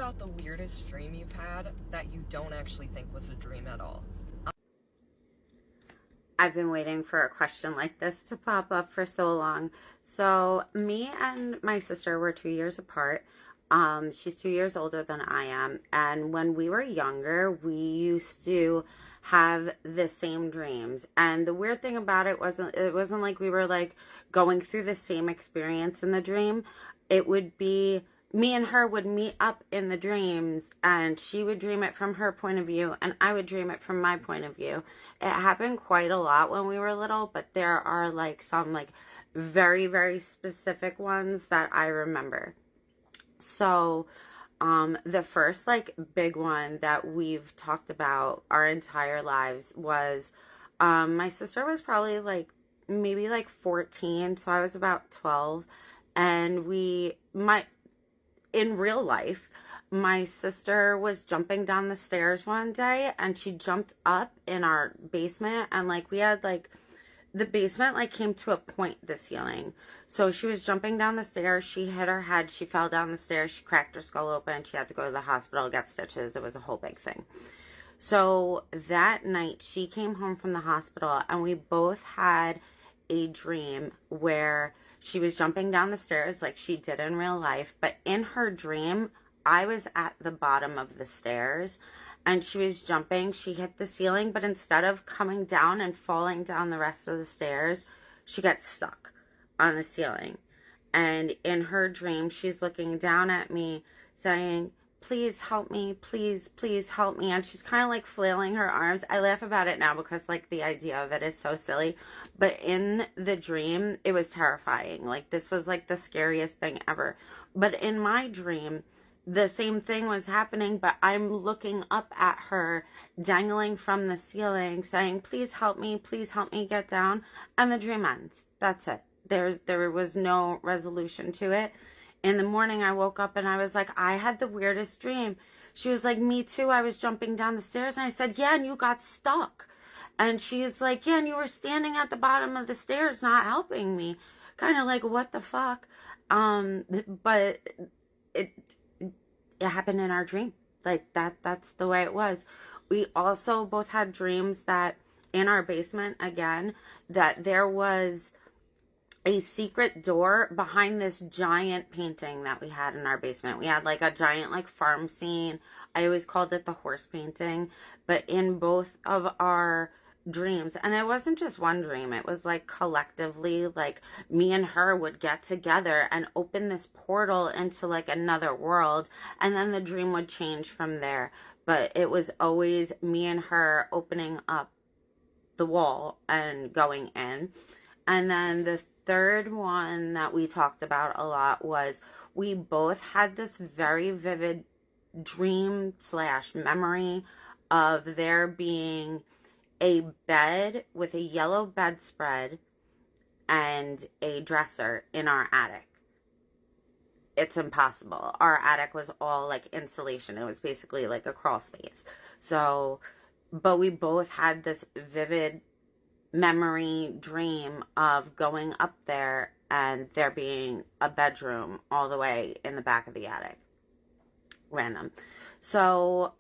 about the weirdest dream you've had that you don't actually think was a dream at all? I've been waiting for a question like this to pop up for so long. So me and my sister were 2 years apart. She's 2 years older than I am. And when we were younger, we used to have the same dreams. And the weird thing about it wasn't like we were like going through the same experience in the dream. It would be me and her would meet up in the dreams, and she would dream it from her point of view and I would dream it from my point of view. It happened quite a lot when we were little, but there are like some like very, very specific ones that I remember. So the first like big one that we've talked about our entire lives was my sister was probably like maybe like 14, so I was about 12, and in real life, my sister was jumping down the stairs one day, and she jumped up in our basement, and like we had like the basement like came to a point, the ceiling. So she was jumping down the stairs, she hit her head, she fell down the stairs, she cracked her skull open, she had to go to the hospital, get stitches. It was a whole big thing. So that night she came home from the hospital, and we both had a dream where she was jumping down the stairs like she did in real life, but in her dream, I was at the bottom of the stairs and she was jumping. She hit the ceiling, but instead of coming down and falling down the rest of the stairs, she got stuck on the ceiling. And in her dream, she's looking down at me saying, "Please help me, please, please help me." And she's kind of like flailing her arms. I laugh about it now because like the idea of it is so silly. But in the dream, it was terrifying. Like this was like the scariest thing ever. But in my dream, the same thing was happening, but I'm looking up at her, dangling from the ceiling, saying, please help me get down. And the dream ends. That's it. There was no resolution to it. In the morning, I woke up and I was like, I had the weirdest dream. She was like, me too. I was jumping down the stairs. And I said, yeah, and you got stuck. And she's like, yeah, and you were standing at the bottom of the stairs not helping me. Kind of like, what the fuck? But it happened in our dream. Like that's the way it was. We also both had dreams that in our basement, again, that there was a secret door behind this giant painting that we had in our basement. We had like a giant like farm scene. I always called it the horse painting. But in both of our dreams, and it wasn't just one dream, it was like collectively, like me and her would get together and open this portal into like another world, and then the dream would change from there. But it was always me and her opening up the wall and going in. And then the third one that we talked about a lot was we both had this very vivid dream / memory of there being a bed with a yellow bedspread and a dresser in our attic. It's impossible. Our attic was all like insulation. It was basically like a crawl space. So, but we both had this vivid memory dream of going up there and there being a bedroom all the way in the back of the attic. Random. So,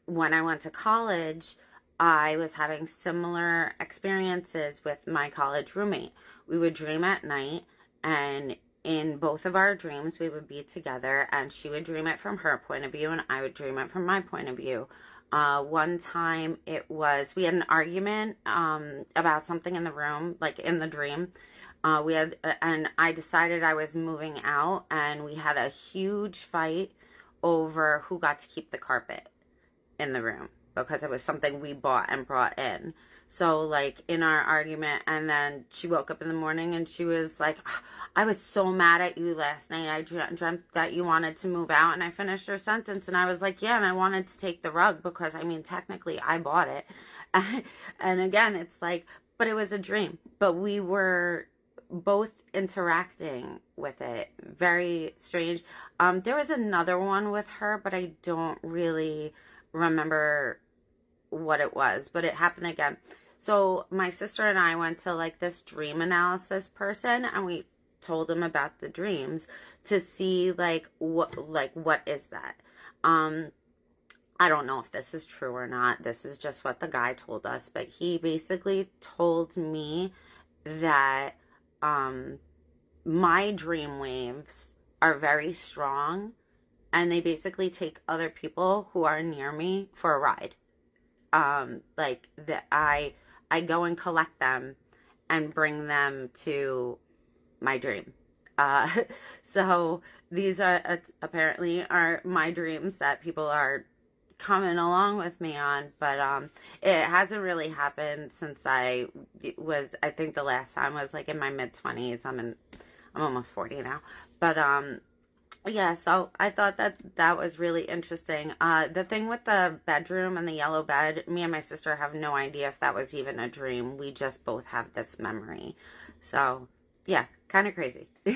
when I went to college, I was having similar experiences with my college roommate. We would dream at night, and in both of our dreams, we would be together, and she would dream it from her point of view, and I would dream it from my point of view. One time we had an argument about something in the room, like in the dream. And I decided I was moving out, and we had a huge fight over who got to keep the carpet in the room, because it was something we bought and brought in. So like in our argument, and then she woke up in the morning and she was like, I was so mad at you last night. I dreamt that you wanted to move out. And I finished her sentence and I was like, yeah, and I wanted to take the rug because, I mean, technically I bought it. And again, it's like, but it was a dream. But we were both interacting with it. Very strange. There was another one with her, but I don't really remember what it was, but it happened again. So my sister and I went to like this dream analysis person, and we told him about the dreams to see what is that. Um, I don't know if this is true or not. This is just what the guy told us, but he basically told me that um, my dream waves are very strong, and they basically take other people who are near me for a ride. Like that I go and collect them and bring them to my dream. Uh, so these are apparently are my dreams that people are coming along with me on, but it hasn't really happened since I think the last time was like in my mid 20s. I'm almost 40 now, but yeah, so I thought that that was really interesting. The thing with the bedroom and the yellow bed, me and my sister have no idea if that was even a dream. We just both have this memory. So, yeah, kind of crazy. Tell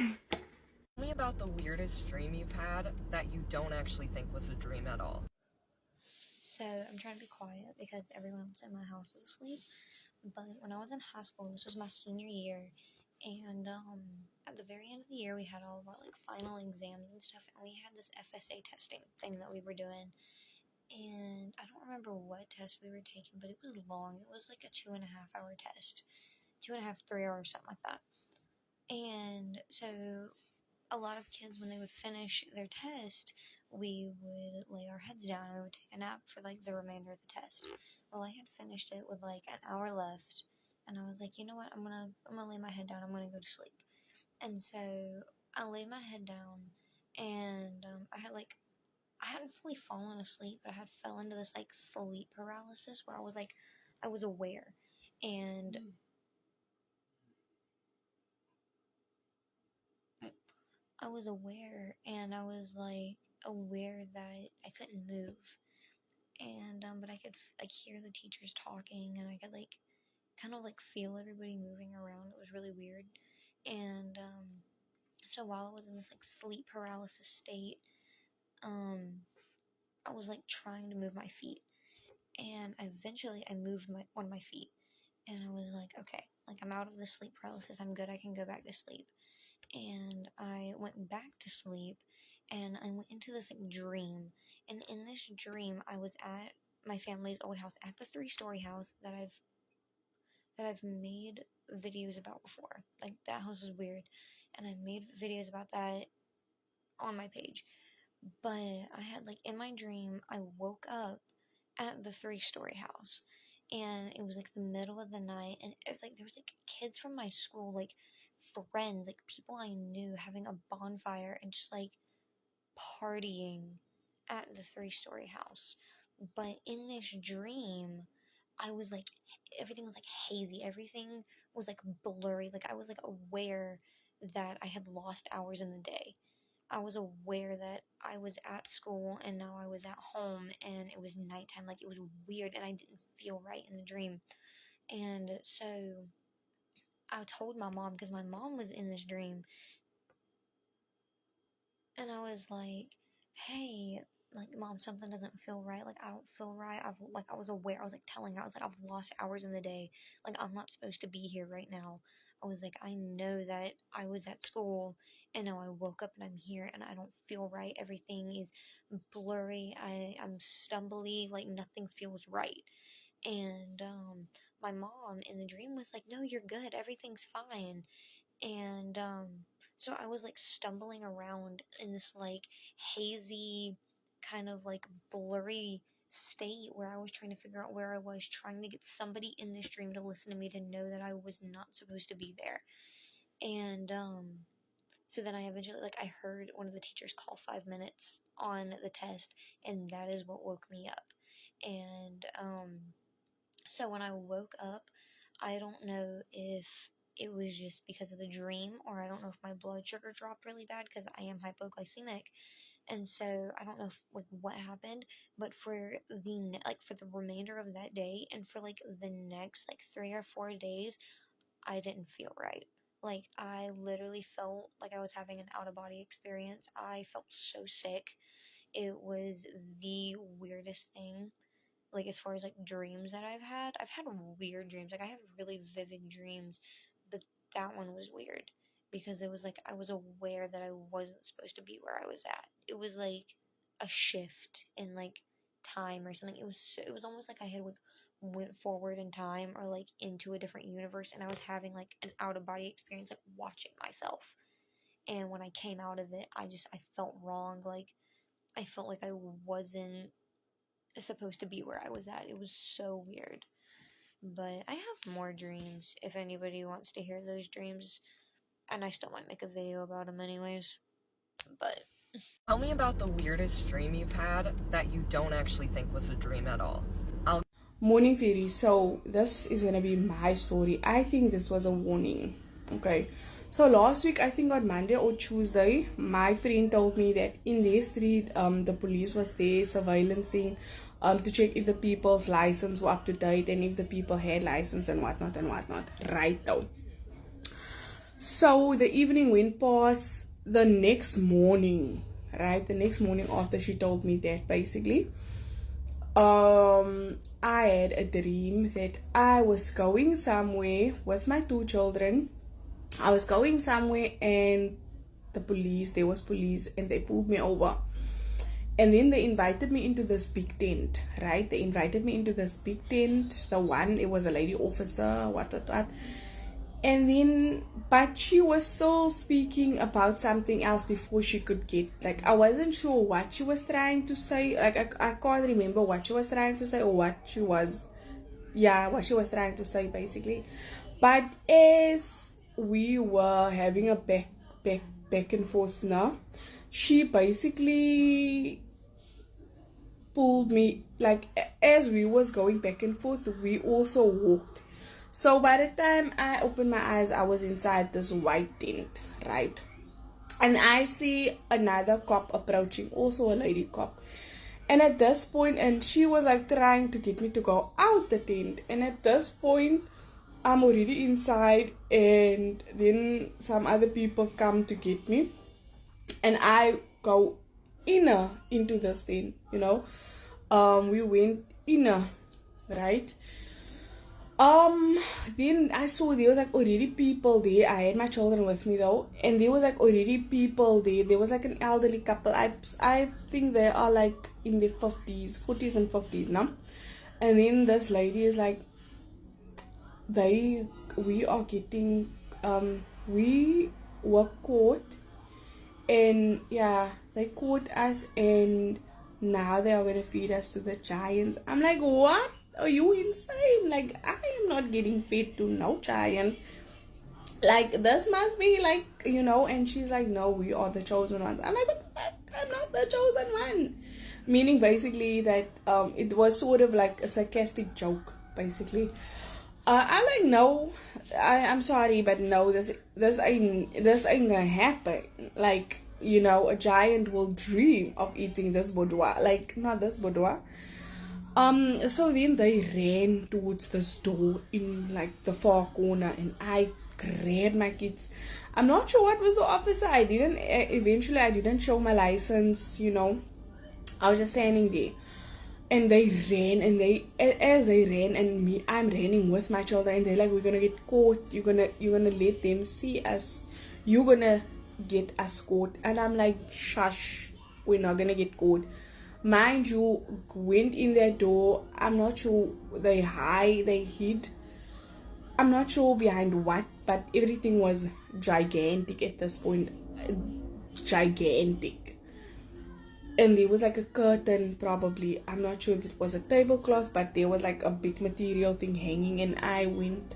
me about the weirdest dream you've had that you don't actually think was a dream at all. So I'm trying to be quiet because everyone else in my house is asleep. But when I was in high school, this was my senior year, and at the very end of the year, we had all of our like final exams and stuff, and we had this FSA testing thing that we were doing. And I don't remember what test we were taking, but it was long. It was like a 2.5 hour test, 2.5, 3 hours, something like that. And so a lot of kids, when they would finish their test, we would lay our heads down and we would take a nap for like the remainder of the test. Well, I had finished it with like an hour left, and I was like, you know what, I'm gonna lay my head down. I'm gonna go to sleep. And so I laid my head down, and I hadn't fully fallen asleep, but I had fell into this like sleep paralysis where I was aware, and I was aware, and I was like aware that I couldn't move, and but I could like hear the teachers talking, and I could like kind of like feel everybody moving around. It was really weird, and so while I was in this like sleep paralysis state, um, I was like trying to move my feet, and eventually I moved my one of my feet, and I was like, okay, like I'm out of the sleep paralysis. I'm good. I can go back to sleep. And I went back to sleep, and I went into this like dream, and in this dream I was at my family's old house, at the 3-story house that I've made videos about before. Like that house is weird, and I made videos about that on my page. But I had like in my dream I woke up at the 3-story house, and it was like the middle of the night, and it was like there was like kids from my school, like friends, like people I knew, having a bonfire and just like partying at the 3-story house. But in this dream, I was like, everything was like hazy, everything was like blurry, like I was like aware that I had lost hours in the day. I was aware that I was at school and now I was at home and it was nighttime. Like it was weird and I didn't feel right in the dream. And so I told my mom, because my mom was in this dream, and I was like, hey, like, mom, something doesn't feel right. Like, I don't feel right. I was aware. I was like telling her, I was like, I've lost hours in the day. Like, I'm not supposed to be here right now. I was like, I know that I was at school and now I woke up and I'm here and I don't feel right. Everything is blurry. I'm stumbly. Like, nothing feels right. And, my mom in the dream was like, no, you're good. Everything's fine. And so I was like stumbling around in this like hazy, kind of like blurry state where I was trying to figure out where I was, trying to get somebody in this dream to listen to me, to know that I was not supposed to be there. And so then I eventually, like, I heard one of the teachers call 5 minutes on the test, and that is what woke me up. And so when I woke up, I don't know if it was just because of the dream, or I don't know if my blood sugar dropped really bad because I am hypoglycemic, and so I don't know if, like, what happened. But for for the remainder of that day and for like the next like 3 or 4 days, I didn't feel right. Like I literally felt like I was having an out of body experience. I felt so sick. It was the weirdest thing, like as far as like dreams that I've had weird dreams. Like I have really vivid dreams, but that one was weird. because it was like I was aware that I wasn't supposed to be where I was at. It was like a shift in like time or something. It was almost like I had like went forward in time or like into a different universe, and I was having like an out of body experience, like watching myself. And when I came out of it, I felt wrong. Like I felt like I wasn't supposed to be where I was at. It was so weird. But I have more dreams if anybody wants to hear those dreams, and I still might make a video about them anyways. But Tell me about the weirdest dream you've had that you don't actually think was a dream at all. Morning fairy. So this is gonna be my story. I think this was a warning. Okay. So last week, I think on Monday or Tuesday, my friend told me that in their street, the police was there surveillancing to check if the people's license were up to date and if the people had license and whatnot and whatnot. Right though. So the evening went past. The next morning, right? The next morning after she told me that, basically, I had a dream that I was going somewhere with my 2 children. I was going somewhere and there was police and they pulled me over. And then they invited me into this big tent, right? They invited me into this big tent. It was a lady officer, what. And then, but she was still speaking about something else before she could get, like, I wasn't sure what she was trying to say. Like, I can't remember what she was trying to say or what she was trying to say, basically. But as we were having a back and forth now, she basically pulled me, like, as we was going back and forth, we also walked. So by the time I opened my eyes, I was inside this white tent, right? And I see another cop approaching, also a lady cop. And at this point, and she was like trying to get me to go out the tent. And at this point, I'm already inside, and then some other people come to get me. And I go into this tent, you know. We went inner, right? Then I saw there was like already people there. I had my children with me though, and there was like already people there. There was like an elderly couple. I think they are like in their 40s and 50s now. And then this lady is like, we were caught, and yeah, they caught us, and now they are gonna feed us to the giants. I'm like, what? Are you insane? Like, I am not getting fed to no giant. Like, this must be like, you know. And she's like, no, we are the chosen ones. I'm like, what the fuck? I'm not the chosen one. Meaning basically that it was sort of like a sarcastic joke, basically. I'm like, no, I'm sorry, but no, this ain't gonna happen. Like, you know, a giant will dream of eating this boudoir. Like, not this boudoir. So then they ran towards this door in like the far corner, and I grabbed my kids. I'm not sure what was the officer. Eventually I didn't show my license, you know. I was just standing there. And they ran, and as they ran, and I'm running with my children, and they're like, we're gonna get caught. You're gonna let them see us. You're gonna get us caught. And I'm like, shush, we're not gonna get caught. Mind you, went in their door. I'm not sure they hid. I'm not sure behind what, but everything was gigantic at this point. Gigantic. And there was like a curtain, probably. I'm not sure if it was a tablecloth, but there was like a big material thing hanging. And I went,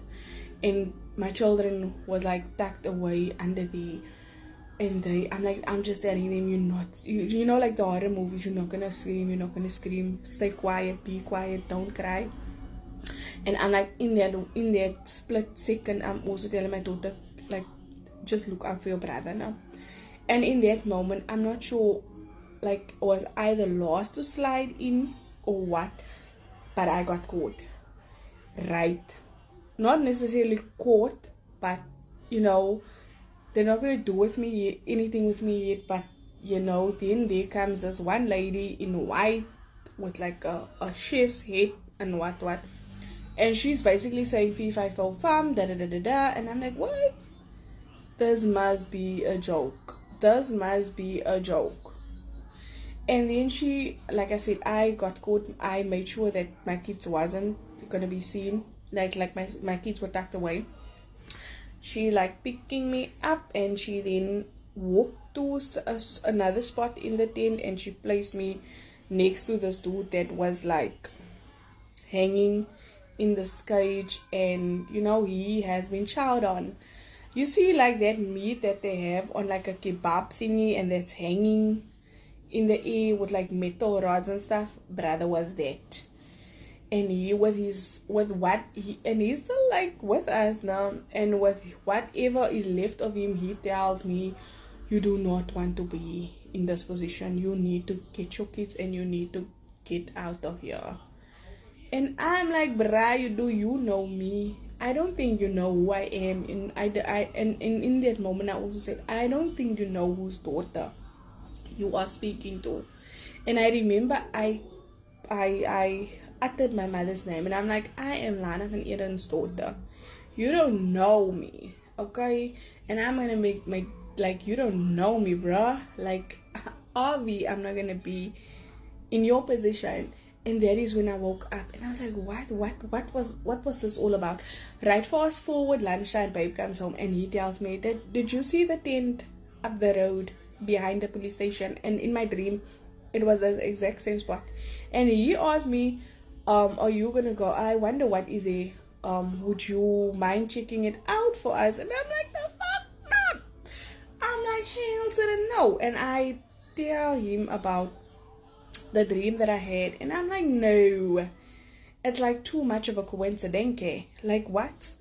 and my children was like tucked away under there. And I'm just telling them, you know, like the horror movies, you're not gonna scream, stay quiet, be quiet, don't cry. And I'm like, in that split second, I'm also telling my daughter, like, just look out for your brother now. And in that moment, I'm not sure, like, was I the last to slide in or what, but I got caught, right? Not necessarily caught, but, you know, they're not going to do anything with me yet, but, you know, then there comes this one lady in white with like a chef's head and what. And she's basically saying, fee, fi, fo, fum, da, da, da, da, da. And I'm like, what? this must be a joke. This must be a joke. And then she, like I said, I got caught. I made sure that my kids wasn't gonna be seen. Like my kids were tucked away. She like picking me up, and she then walked to another spot in the tent, and she placed me next to this dude that was like hanging in this cage, and you know, he has been chowed on. You see like that meat that they have on like a kebab thingy, and that's hanging in the air with like metal rods and stuff. Brother was that. And he he's still like with us now, and with whatever is left of him, he tells me, you do not want to be in this position. You need to get your kids and you need to get out of here. And I'm like, bruh, you know me? I don't think you know who I am. And in that moment I also said, I don't think you know whose daughter you are speaking to. And I remember I uttered my mother's name, and I'm like, I am Lana van Eden's daughter. You don't know me, okay? And I'm gonna make like, you don't know me, bruh. Like, Avi, I'm not gonna be in your position. And that is when I woke up, and I was like, what was this all about? Right, fast forward, lunchtime, babe comes home, and he tells me that, did you see the tent up the road behind the police station? And in my dream, it was the exact same spot. And he asked me, are you gonna go? I wonder what is it. Would you mind checking it out for us? And I'm like, the fuck not. I'm like, hell to the no. And I tell him about the dream that I had, and I'm like, no, it's like too much of a coincidence. Like, what?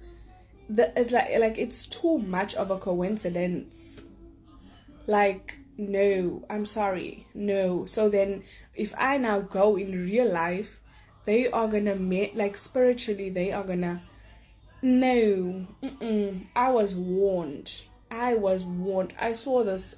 It's like it's too much of a coincidence. Like, no, I'm sorry, no. So then if I now go in real life, they are gonna like spiritually, they are gonna, no. I was warned. I saw this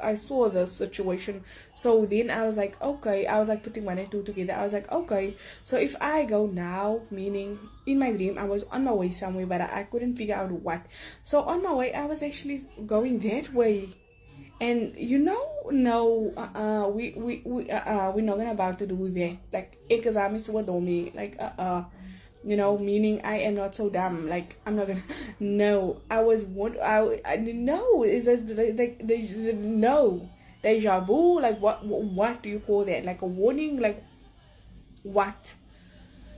situation. So then I was like, okay, I was like putting one and two together. I was like, okay, so if I go now, meaning in my dream I was on my way somewhere, but I couldn't figure out what. So on my way I was actually going that way. And you know, no, we're not gonna about to do that. Like, like, you know, meaning I am not so dumb. Like, I'm not gonna. No, I no. It's just like no deja vu. Like, what do you call that? Like a warning? Like, what?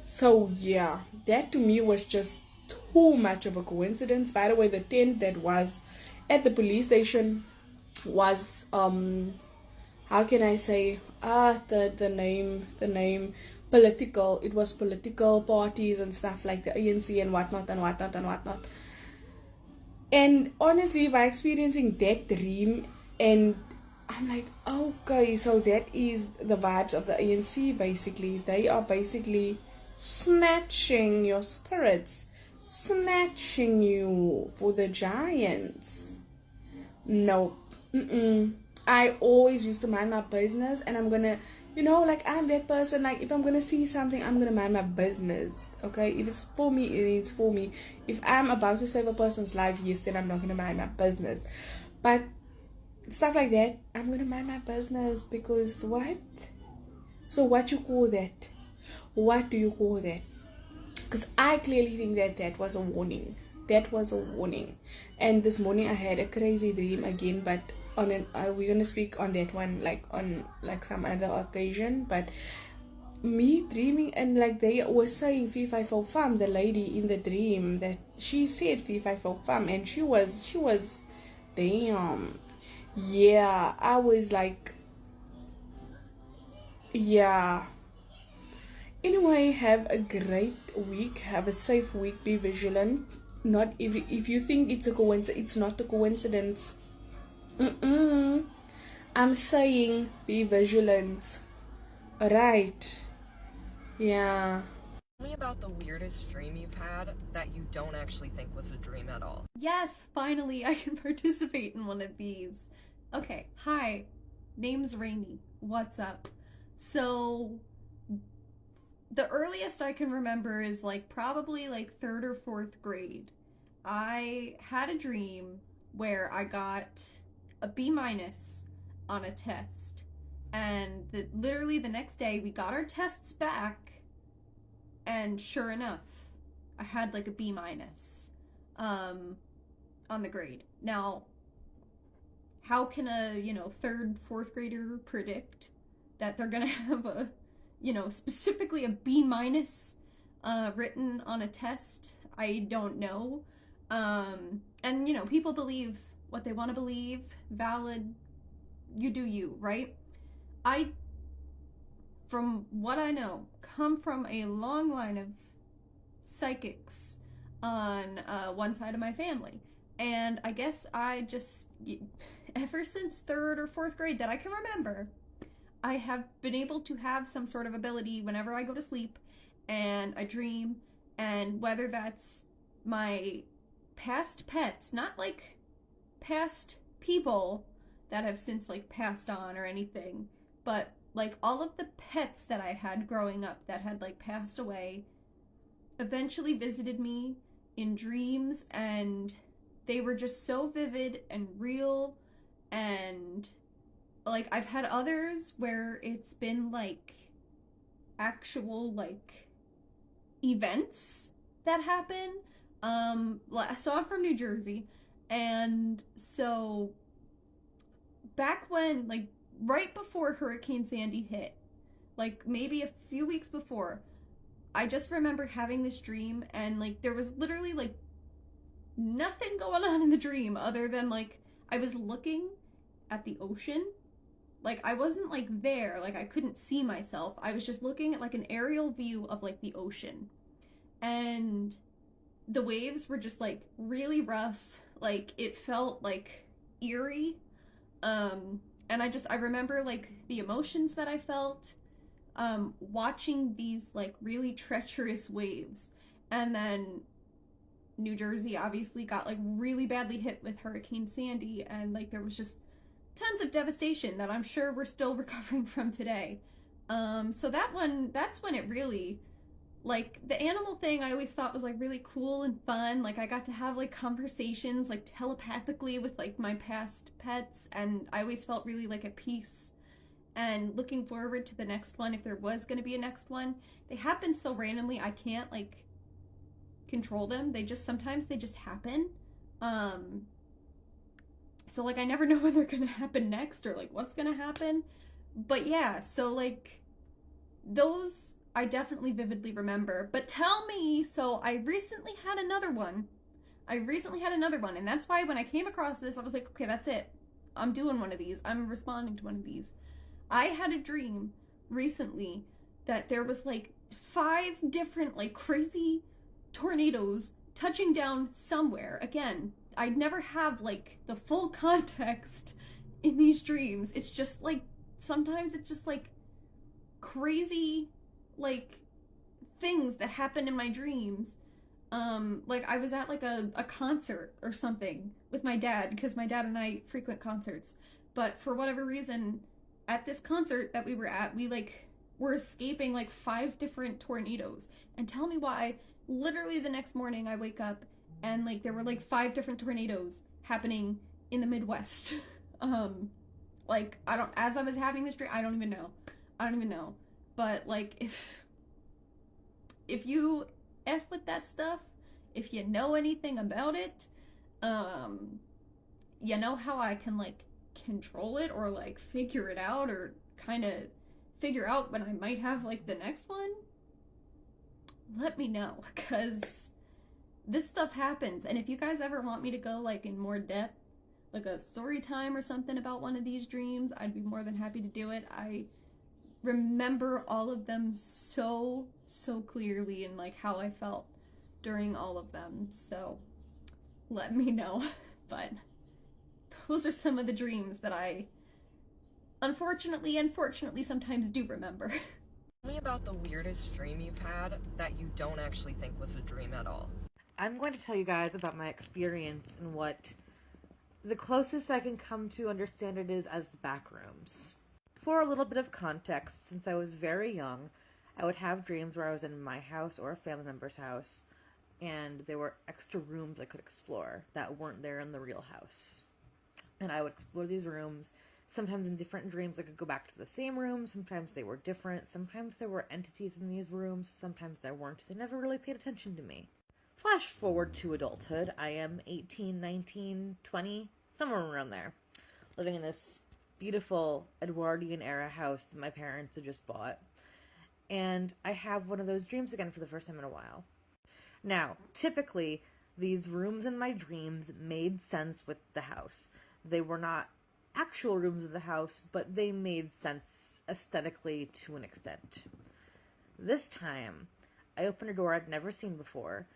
So yeah, that to me was just too much of a coincidence. By the way, the tent that was at the police station was how can I say the name political. It was political parties and stuff like the ANC and whatnot. And honestly, by experiencing that dream, and I'm like, okay, so that is the vibes of the ANC. Basically, they are basically snatching your spirits, snatching you for the giants. Nope. I always used to mind my business, and I'm gonna, you know, like, I'm that person. Like, if I'm gonna see something, I'm gonna mind my business. Okay, if it's for me, it is for me. If I'm about to save a person's life, yes, then I'm not gonna mind my business. But stuff like that, I'm gonna mind my business, because what? So what you call that? What do you call that? Because I clearly think that was a warning. That was a warning. And this morning I had a crazy dream again, but on an we're gonna speak on that one like on like some other occasion. But me dreaming, and like they were saying Fifai Fo Fam, the lady in the dream, that she said Fifai Fo Fam, and she was damn. Yeah, I was like, yeah. Anyway, have a great week, have a safe week, be vigilant. Not if you think it's a coincidence, it's not a coincidence. I'm saying be vigilant. Alright. Yeah. Tell me about the weirdest dream you've had that you don't actually think was a dream at all. Yes, finally I can participate in one of these. Okay, hi. Name's Raimi. What's up? So the earliest I can remember is like probably like 3rd or 4th grade. I had a dream where I got a B- on a test. And literally the next day we got our tests back, and sure enough, I had like a B- on the grade. Now, how can a, third, fourth grader predict that they're gonna have a, specifically a B- written on a test? I don't know. And people believe what they want to believe. Valid. You do you, right? I, from what I know, come from a long line of psychics on one side of my family. And I guess I just, ever since third or fourth grade that I can remember, I have been able to have some sort of ability whenever I go to sleep and I dream, and whether that's my past pets, not like past people that have since like passed on or anything, but like all of the pets that I had growing up that had like passed away eventually visited me in dreams, and they were just so vivid and real. And like I've had others where it's been like actual like events that happen. So I'm from New Jersey, and so back when, like right before Hurricane Sandy hit, like maybe a few weeks before, I just remember having this dream, and like there was literally like nothing going on in the dream other than like I was looking at the ocean. Like I wasn't like there, like I couldn't see myself. I was just looking at like an aerial view of like the ocean. And the waves were just like really rough. Like it felt like eerie. And I remember like the emotions that I felt watching these like really treacherous waves. And then New Jersey obviously got like really badly hit with Hurricane Sandy, and like there was just tons of devastation that I'm sure we're still recovering from today. So that's when it really, like the animal thing I always thought was like really cool and fun. Like I got to have like conversations like telepathically with like my past pets, and I always felt really like at peace and looking forward to the next one if there was going to be a next one. They happen so randomly I can't like control them. Sometimes they just happen. So like I never know when they're gonna happen next or like what's gonna happen. But yeah, so like those I definitely vividly remember. But tell me, so I recently had another one. And that's why when I came across this, I was like, okay, that's it. I'm doing one of these. I'm responding to one of these. I had a dream recently that there was like 5 different like crazy tornadoes touching down somewhere. Again, I'd never have like the full context in these dreams. It's just like sometimes it's just like crazy like things that happen in my dreams. Like I was at like a concert or something with my dad, because my dad and I frequent concerts, but for whatever reason at this concert that we were at, we like were escaping like 5 different tornadoes. And tell me why literally the next morning I wake up and like there were like 5 different tornadoes happening in the Midwest. Like as I was having this dream, I don't even know. But like if you F with that stuff, if you know anything about it, you know how I can like control it or like figure it out, or kind of figure out when I might have like the next one. Let me know, because this stuff happens. And if you guys ever want me to go like in more depth, like a story time or something about one of these dreams, I'd be more than happy to do it. I remember all of them so clearly, and like how I felt during all of them. So let me know. But those are some of the dreams that I unfortunately sometimes do remember. Tell me about the weirdest dream you've had that you don't actually think was a dream at all. I'm going to tell you guys about my experience and what the closest I can come to understand it is as the back rooms. For a little bit of context, since I was very young, I would have dreams where I was in my house or a family member's house, and there were extra rooms I could explore that weren't there in the real house. And I would explore these rooms. Sometimes in different dreams I could go back to the same room, sometimes they were different, sometimes there were entities in these rooms, sometimes there weren't. They never really paid attention to me. Flash forward to adulthood. I am 18, 19, 20, somewhere around there, living in this beautiful Edwardian era house that my parents had just bought. And I have one of those dreams again for the first time in a while. Now, typically, these rooms in my dreams made sense with the house. They were not actual rooms of the house, but they made sense aesthetically to an extent. This time, I opened a door I'd never seen before,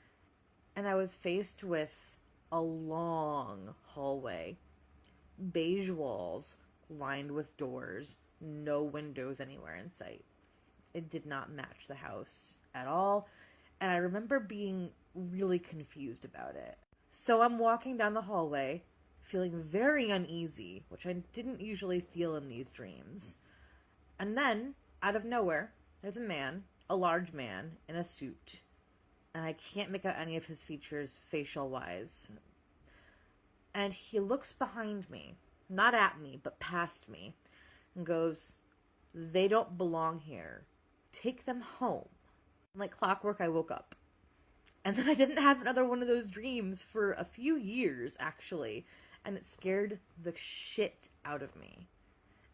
and I was faced with a long hallway. Beige walls lined with doors, no windows anywhere in sight. It did not match the house at all, and I remember being really confused about it. So I'm walking down the hallway, feeling very uneasy, which I didn't usually feel in these dreams. And then, out of nowhere, there's a man, a large man, in a suit. And I can't make out any of his features facial-wise. And he looks behind me, not at me, but past me, and goes, "They don't belong here. Take them home." Like clockwork, I woke up. And then I didn't have another one of those dreams for a few years, actually. And it scared the shit out of me.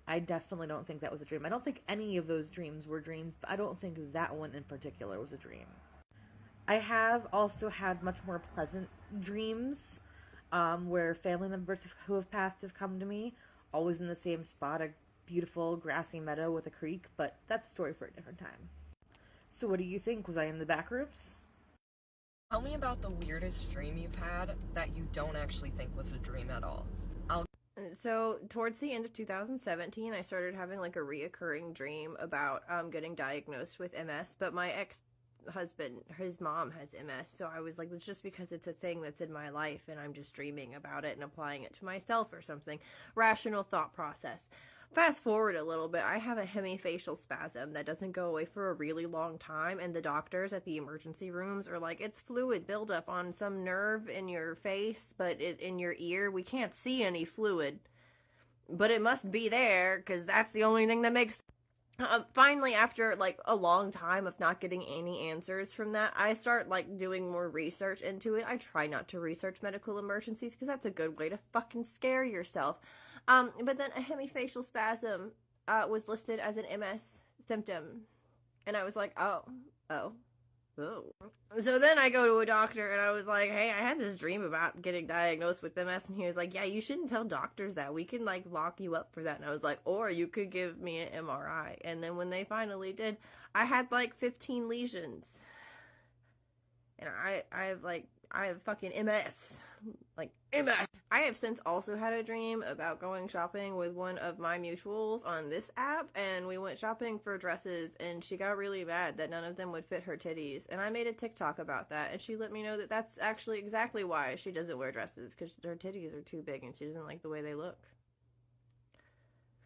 I definitely don't think that was a dream. I don't think any of those dreams were dreams, but I don't think that one in particular was a dream. I have also had much more pleasant dreams, where family members who have passed have come to me, always in the same spot, a beautiful grassy meadow with a creek, but that's a story for a different time. So what do you think? Was I in the back rooms? Tell me about the weirdest dream you've had that you don't actually think was a dream at all. So towards the end of 2017, I started having like a reoccurring dream about getting diagnosed with MS, but my ex-husband, his mom has MS, so I was like, it's just because it's a thing that's in my life and I'm just dreaming about it and applying it to myself or something. Rational thought process. Fast forward a little bit, I have a hemifacial spasm that doesn't go away for a really long time, and the doctors at the emergency rooms are like, it's fluid buildup on some nerve in your face, but in your ear, we can't see any fluid. But it must be there, because that's the only thing that makes... Finally, after like a long time of not getting any answers from that, I start like doing more research into it. I try not to research medical emergencies, because that's a good way to fucking scare yourself. But then a hemifacial spasm was listed as an MS symptom. And I was like, oh. So then I go to a doctor and I was like, hey, I had this dream about getting diagnosed with MS. And he was like, yeah, you shouldn't tell doctors that. We can like lock you up for that. And I was like, or you could give me an MRI. And then when they finally did, I had like 15 lesions. And I have fucking MS. Like, MS. I have since also had a dream about going shopping with one of my mutuals on this app, and we went shopping for dresses, and she got really mad that none of them would fit her titties, and I made a TikTok about that, and she let me know that that's actually exactly why she doesn't wear dresses, because her titties are too big, and she doesn't like the way they look.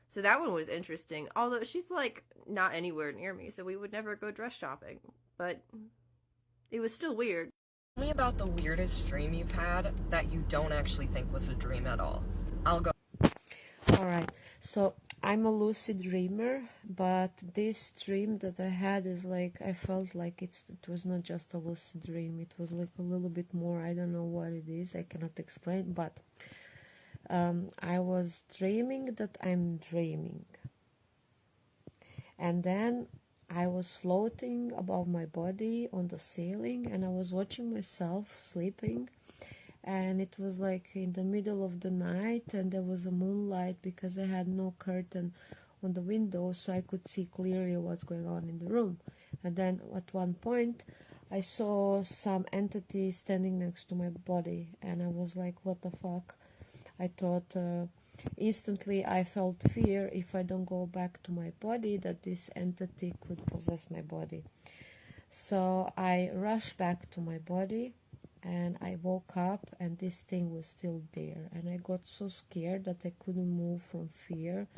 So that one was interesting, although she's, like, not anywhere near me, so we would never go dress shopping, but it was still weird. Tell me about the weirdest dream you've had that you don't actually think was a dream at all. I'll go. Alright, so I'm a lucid dreamer, but this dream that I had is like, I felt like it was not just a lucid dream, it was like a little bit more, I don't know what it is, I cannot explain, but I was dreaming that I'm dreaming. And then I was floating above my body on the ceiling, and I was watching myself sleeping, and it was like in the middle of the night, and there was a moonlight because I had no curtain on the window, so I could see clearly what's going on in the room. And then at one point I saw some entity standing next to my body, and I was like, what the fuck? I thought instantly I felt fear if I don't go back to my body, that this entity could possess my body. So I rushed back to my body, and I woke up, and this thing was still there, and I got so scared that I couldn't move from fear,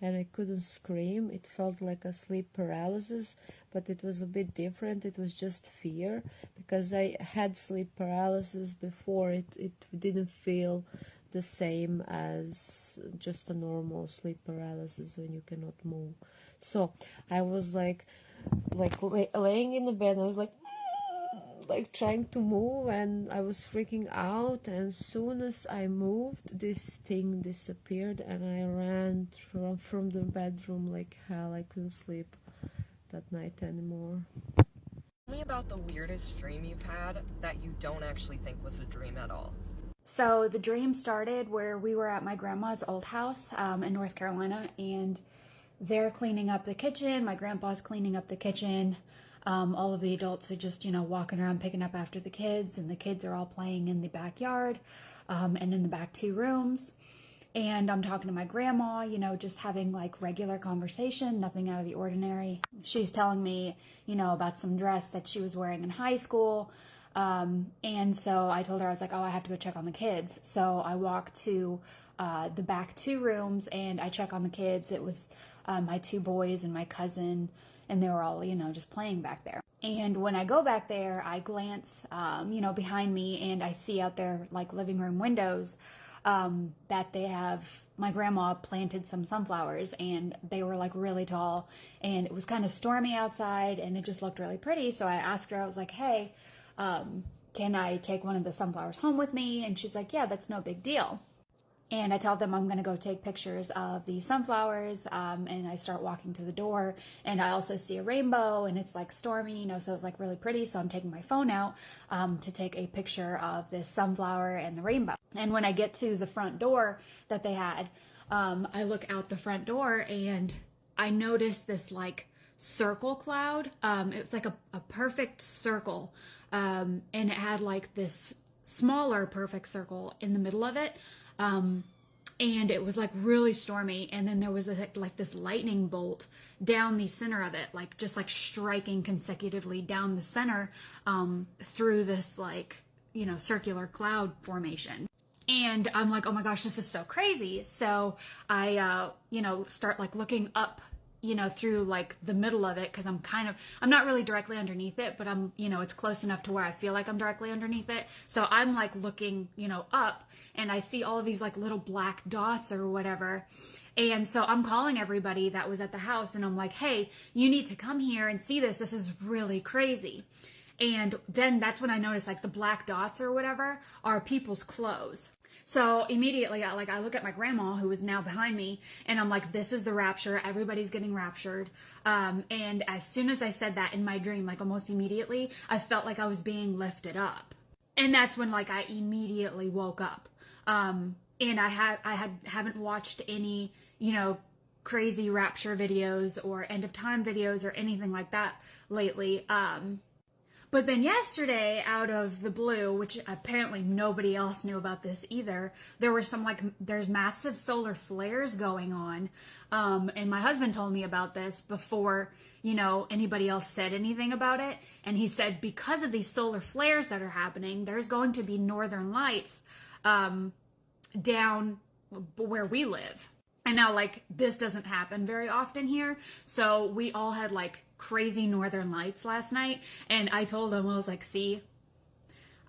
and I couldn't scream. It felt like a sleep paralysis, but it was a bit different. It was just fear, because I had sleep paralysis before. It didn't feel the same as just a normal sleep paralysis when you cannot move. So I was laying in the bed, and I was like trying to move, and I was freaking out, and as soon as I moved, this thing disappeared, and I ran from the bedroom like hell. I couldn't sleep that night anymore. Tell me about the weirdest dream you've had that you don't actually think was a dream at all. So the dream started where we were at my grandma's old house in North Carolina, and they're cleaning up the kitchen. My grandpa's cleaning up the kitchen. All of the adults are just, walking around picking up after the kids, and the kids are all playing in the backyard and in the back 2 rooms. And I'm talking to my grandma, just having like regular conversation, nothing out of the ordinary. She's telling me, about some dress that she was wearing in high school. And so I told her, I was like, oh, I have to go check on the kids. So I walked to the back 2 rooms, and I check on the kids. It was my 2 boys and my cousin, and they were all, just playing back there. And when I go back there, I glance, behind me, and I see out there, like, living room windows, that they have, my grandma planted some sunflowers, and they were, like, really tall, and it was kind of stormy outside, and it just looked really pretty. So I asked her, I was like, hey, can I take one of the sunflowers home with me? And she's like, yeah, that's no big deal. And I tell them I'm going to go take pictures of the sunflowers, and I start walking to the door, and I also see a rainbow, and it's like stormy, so it's like really pretty. So I'm taking my phone out to take a picture of this sunflower and the rainbow. And when I get to the front door that they had, I look out the front door, and I notice this like circle cloud. It was like a perfect circle, and it had like this smaller perfect circle in the middle of it. And it was like really stormy, and then there was like this lightning bolt down the center of it, like just like striking consecutively down the center through this like circular cloud formation. And I'm like, oh my gosh, this is so crazy. So I start like looking up through like the middle of it, because I'm not really directly underneath it, but I'm, it's close enough to where I feel like I'm directly underneath it. So I'm like looking, up, and I see all of these like little black dots or whatever. And so I'm calling everybody that was at the house, and I'm like, hey, you need to come here and see this. This is really crazy. And then that's when I noticed like the black dots or whatever are people's clothes. So immediately I look at my grandma, who is now behind me, and I'm like, this is the rapture. Everybody's getting raptured. And as soon as I said that in my dream, like almost immediately, I felt like I was being lifted up. And that's when like I immediately woke up. And I haven't watched any, crazy rapture videos or end of time videos or anything like that lately. But then yesterday, out of the blue, which apparently nobody else knew about this either, there were there's massive solar flares going on. And my husband told me about this before, anybody else said anything about it. And he said, because of these solar flares that are happening, there's going to be northern lights down where we live. And now, like, this doesn't happen very often here. So we all had, like, crazy northern lights last night. And I told him, I was like, see,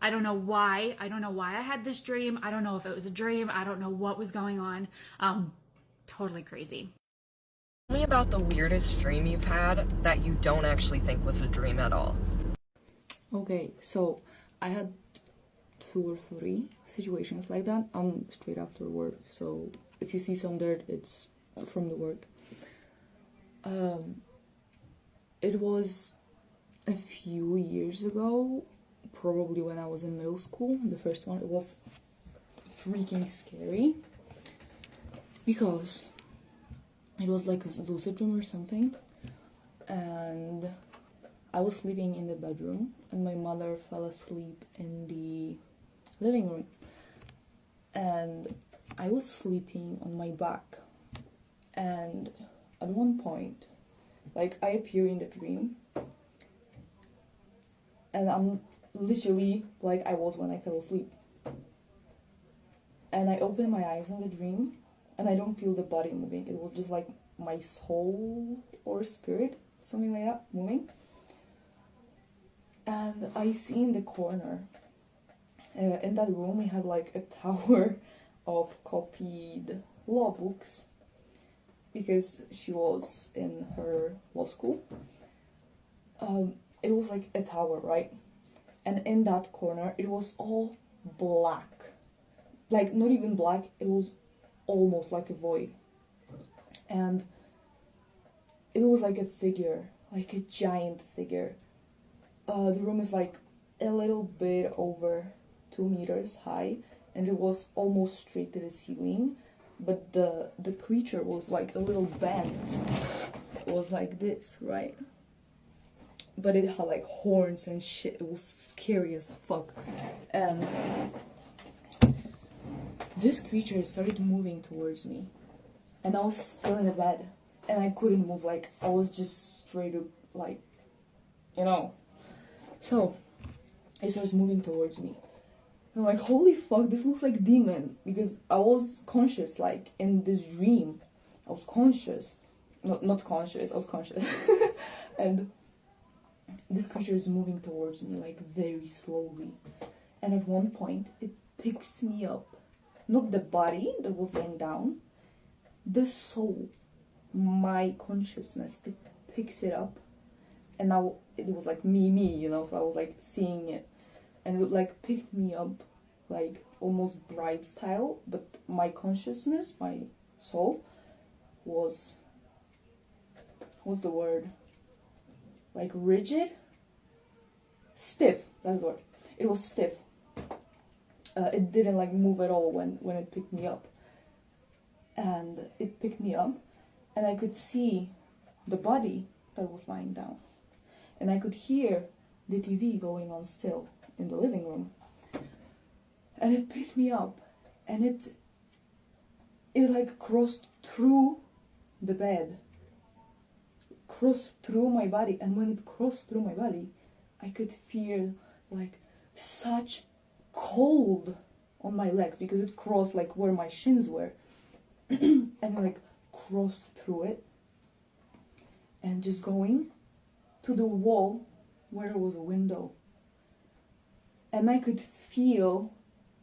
I don't know why I had this dream. I don't know if it was a dream. I don't know what was going on. Totally crazy. Tell me about the weirdest dream you've had that you don't actually think was a dream at all. Okay, so I had 2 or 3 situations like that. I'm straight after work, so if you see some dirt, it's from the work. It was a few years ago, probably when I was in middle school. The first one, it was freaking scary because it was like a lucid dream or something, and I was sleeping in the bedroom, and my mother fell asleep in the living room, and I was sleeping on my back, and at one point, like, I appear in the dream, and I'm literally like I was when I fell asleep, and I open my eyes in the dream, and I don't feel the body moving. It was just like my soul or spirit, something like that, moving. And I see in the corner, in that room, we had like a tower of copied law books, because she was in her law school. It was like a tower, right? And in that corner, it was all black. Like, not even black, it was almost like a void. And it was like a figure, like a giant figure. The room is like a little bit over 2 meters high, and it was almost straight to the ceiling, but the creature was like a little bent. It was like this, right? But it had like horns and shit. It was scary as fuck. And this creature started moving towards me, and I was still in the bed, and I couldn't move. Like, I was just straight up, like, you know. So it starts moving towards me. I'm like, holy fuck, this looks like demon, because I was conscious, like, in this dream. I was conscious. Not conscious, I was conscious. And this creature is moving towards me, like, very slowly. And at one point, it picks me up. Not the body that was laying down, the soul, my consciousness, it picks it up. And now it was like me, you know, so I was like seeing it. And it like picked me up, like almost bride style, but my consciousness, my soul, was, what's the word? Like rigid? Stiff, that's the word. It was stiff. It didn't like move at all when it picked me up. And it picked me up, and I could see the body that was lying down. And I could hear the TV going on still in the living room. And it picked me up, and it like crossed through the bed, crossed through my body. And when it crossed through my body, I could feel like such cold on my legs, because it crossed like where my shins were. And like crossed through it, and just going to the wall where there was a window. And I could feel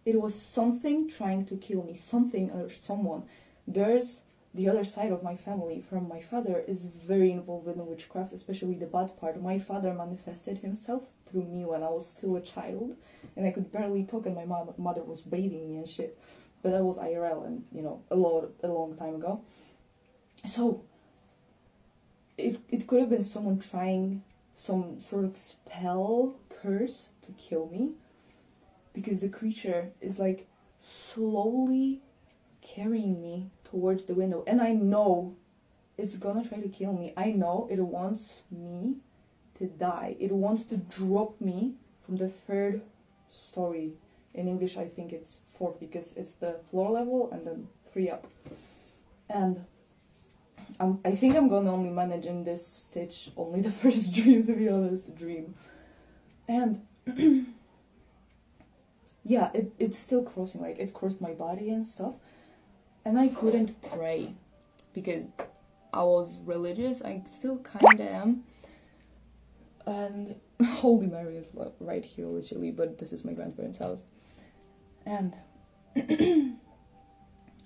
it was something trying to kill me, something or someone. There's the other side of my family from my father is very involved in witchcraft, especially the bad part. My father manifested himself through me when I was still a child, and I could barely talk, and my mother was bathing me and shit. But that was IRL, and you know, a long time ago. So it could have been someone trying some sort of spell, curse to kill me, because the creature is like slowly carrying me towards the window, and I know it's gonna try to kill me. I know it wants me to die. It wants to drop me from the 3rd story. In English, I think it's 4th, because it's the floor level and then 3 up. And I think I'm gonna only manage in this stitch only the first dream, to be honest, dream. And yeah, it's still crossing, like it crossed my body and stuff. And I couldn't pray, because I was religious. I still kinda am. And Holy Mary is right here, literally, but this is my grandparents' house. And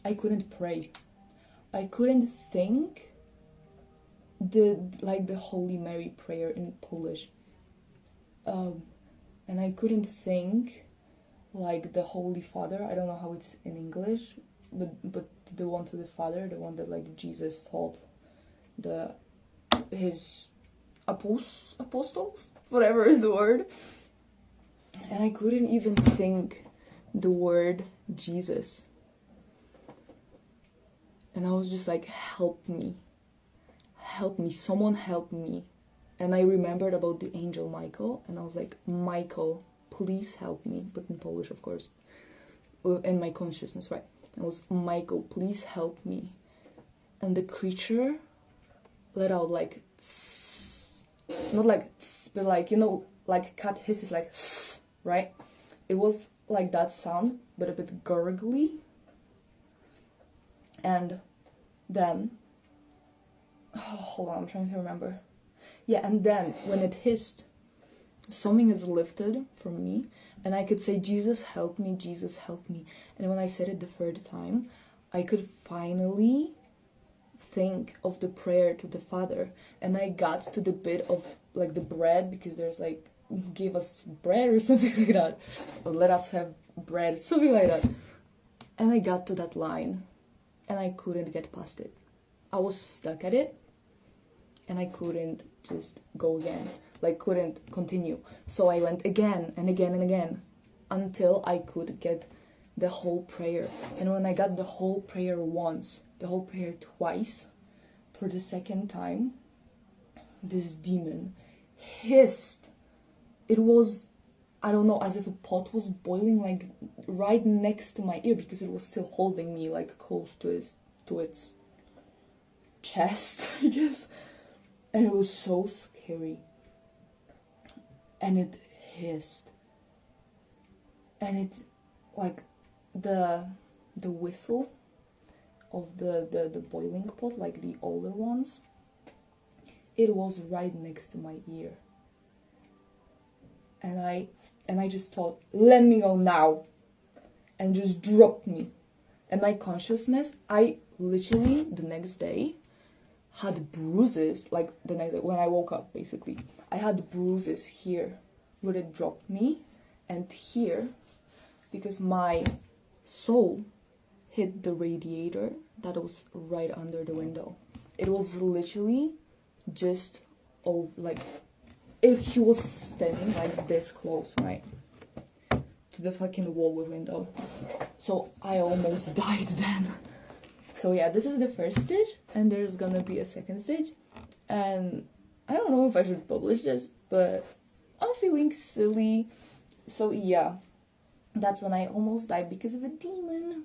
I couldn't pray. I couldn't think the Holy Mary prayer in Polish. And I couldn't think like the Holy Father. I don't know how it's in English, but the one to the Father, the one that like Jesus taught his apostles, whatever is the word. And I couldn't even think the word Jesus. And I was just like, help me, someone help me. And I remembered about the angel Michael, and I was like, Michael, please help me, but in Polish, of course, in my consciousness, right? I was, Michael, please help me. And the creature let out like, tss, not like, tss, but like, you know, like cat hisses, like, tss, right? It was like that sound, but a bit gurgly. And then hold on, I'm trying to remember. Yeah, and then when it hissed, something is lifted from me, and I could say, Jesus, help me, Jesus, help me. And when I said it the third time, I could finally think of the prayer to the Father, and I got to the bit of like the bread, because there's like, give us bread or something like that, or let us have bread, something like that. And I got to that line, and I couldn't get past it. I was stuck at it, and I couldn't just go again, like couldn't continue. So I went again and again and again until I could get the whole prayer. And when I got the whole prayer once, the whole prayer twice, for the second time, this demon hissed. It was, I don't know, as if a pot was boiling, like right next to my ear, because it was still holding me like close to its chest, I guess. And it was so scary. And it hissed. And it, like, the whistle of the boiling pot, like the older ones, it was right next to my ear. And I just thought, let me go now. And just dropped me. And my consciousness, I literally, the next day, had bruises, like the next day, when I woke up, basically. I had bruises here, where it dropped me, and here, because my soul hit the radiator that was right under the window. It was literally just, he was standing like this close, right, to the fucking wall with window. So I almost died then. So yeah, this is the first stage, and there's gonna be a second stage. And I don't know if I should publish this, but I'm feeling silly. So yeah, that's when I almost died because of a demon.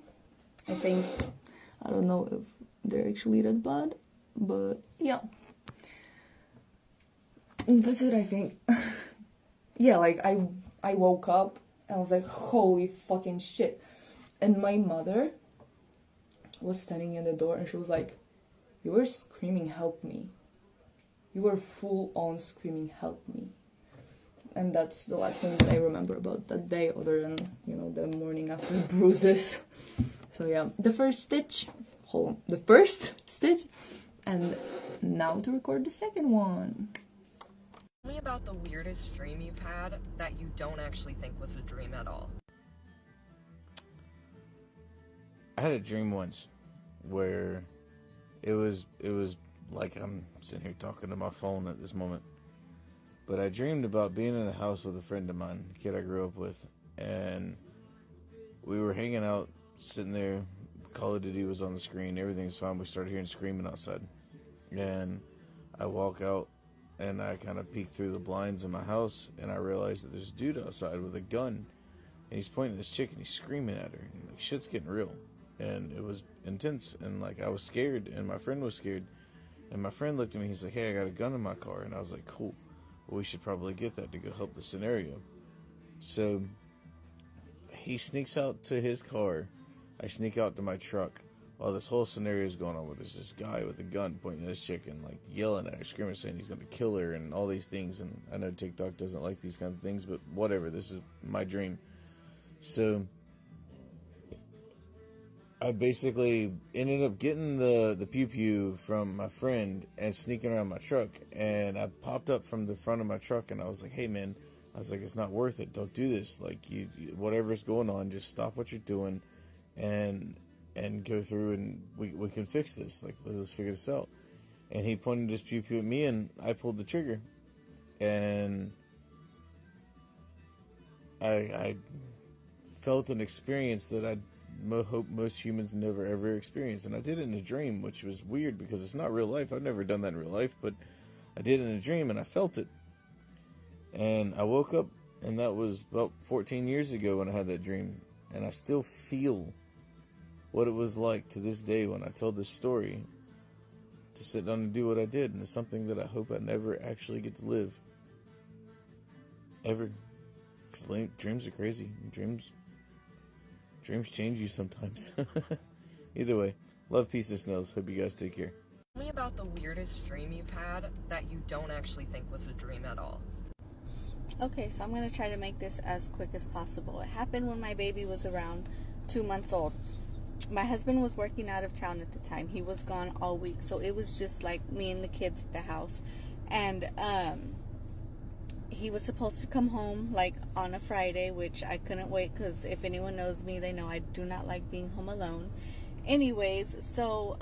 I think, I don't know if they're actually that bad, but yeah. That's it, I think. Yeah, like I woke up and I was like, holy fucking shit. And my mother was standing in the door, and she was like, you were screaming, help me. You were full on screaming, help me. And that's the last thing that I remember about that day, other than, you know, the morning after bruises. So yeah, the first stitch, and now to record the second one. Tell me about the weirdest dream you've had that you don't actually think was a dream at all. I had a dream once where it was like I'm sitting here talking to my phone at this moment. But I dreamed about being in a house with a friend of mine, a kid I grew up with, and we were hanging out, sitting there, Call of Duty was on the screen, everything's fine, we started hearing screaming outside. And I walk out, and I kind of peek through the blinds in my house, and I realize that there's a dude outside with a gun, and he's pointing at this chick, and he's screaming at her, and like, shit's getting real. And it was intense, and like I was scared, and my friend was scared. And my friend looked at me, he's like, hey, I got a gun in my car. And I was like, cool, well, we should probably get that to go help the scenario. So he sneaks out to his car, I sneak out to my truck, while this whole scenario is going on, where there's this guy with a gun pointing at his chick and like yelling at her, screaming, saying he's gonna kill her and all these things. And I know TikTok doesn't like these kinds of things, but whatever, this is my dream. So I basically ended up getting the pew-pew from my friend and sneaking around my truck. And I popped up from the front of my truck, and I was like, hey man, I was like, it's not worth it. Don't do this. Like, you whatever's going on, just stop what you're doing and go through, and we can fix this. Like, let's figure this out. And he pointed his pew-pew at me, and I pulled the trigger. And I felt an experience that I hope most humans never ever experience. And I did it in a dream, which was weird because it's not real life. I've never done that in real life, but I did it in a dream, and I felt it. And I woke up, and that was about 14 years ago when I had that dream. And I still feel what it was like to this day when I told this story, to sit down and do what I did. And it's something that I hope I never actually get to live. Ever. Because dreams are crazy. Dreams change you sometimes. Either way, love, peace, and snows. Hope you guys take care. Tell me about the weirdest dream you've had that you don't actually think was a dream at all. Okay, so I'm going to try to make this as quick as possible. It happened when my baby was around 2 months old. My husband was working out of town at the time. He was gone all week, so it was just like me and the kids at the house. And he was supposed to come home like on a Friday, which I couldn't wait because if anyone knows me, they know I do not like being home alone. Anyways, so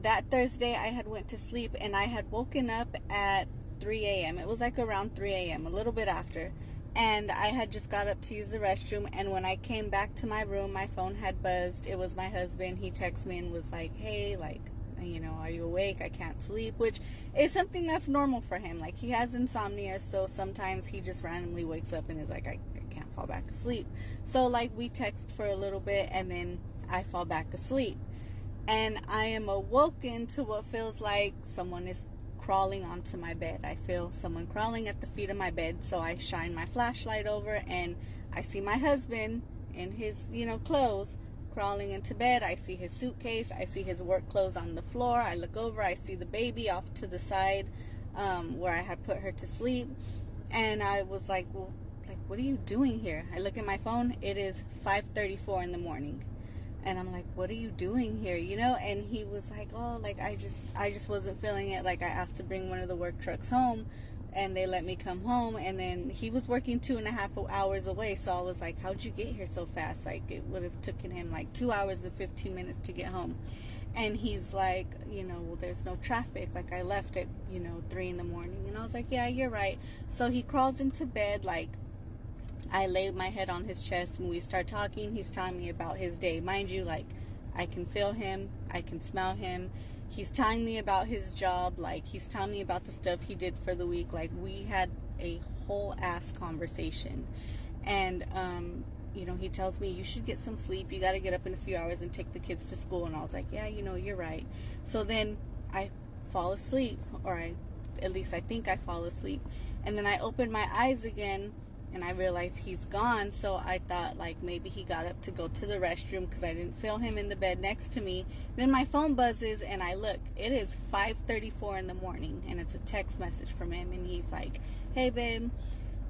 that Thursday I had went to sleep and I had woken up at 3 a.m. It was like around 3 a.m., a little bit after. And I had just got up to use the restroom, and when I came back to my room, my phone had buzzed. It was my husband. He texted me and was like, hey, like, you know, are you awake? I can't sleep, which is something that's normal for him. Like, he has insomnia, so sometimes he just randomly wakes up and is like, I can't fall back asleep. So, like, we text for a little bit, and then I fall back asleep. And I am awoken to what feels like someone is crawling onto my bed. I feel someone crawling at the feet of my bed, so I shine my flashlight over and I see my husband in his, you know, clothes crawling into bed. I see his suitcase. I see his work clothes on the floor. I look over. I see the baby off to the side where I had put her to sleep. And I was like, well, like, what are you doing here? I look at my phone. It is 5:34 in the morning. And I'm like, what are you doing here? You know? And he was like, oh, like, I just wasn't feeling it. Like, I asked to bring one of the work trucks home and they let me come home. And then he was working 2.5 hours away. So I was like, how'd you get here so fast? Like, it would have taken him like 2 hours and 15 minutes to get home. And he's like, you know, well, there's no traffic. Like, I left at, you know, 3 in the morning. And I was like, yeah, you're right. So he crawls into bed, like, I laid my head on his chest and we start talking. He's telling me about his day. Mind you, like, I can feel him. I can smell him. He's telling me about his job. Like, he's telling me about the stuff he did for the week. Like, we had a whole ass conversation. And, you know, he tells me, you should get some sleep. You got to get up in a few hours and take the kids to school. And I was like, yeah, you know, you're right. So then I fall asleep, or at least I think I fall asleep. And then I open my eyes again. And I realized he's gone, so I thought like maybe he got up to go to the restroom because I didn't feel him in the bed next to me. Then my phone buzzes and I look. It is 5:34 in the morning and it's a text message from him and he's like, hey babe,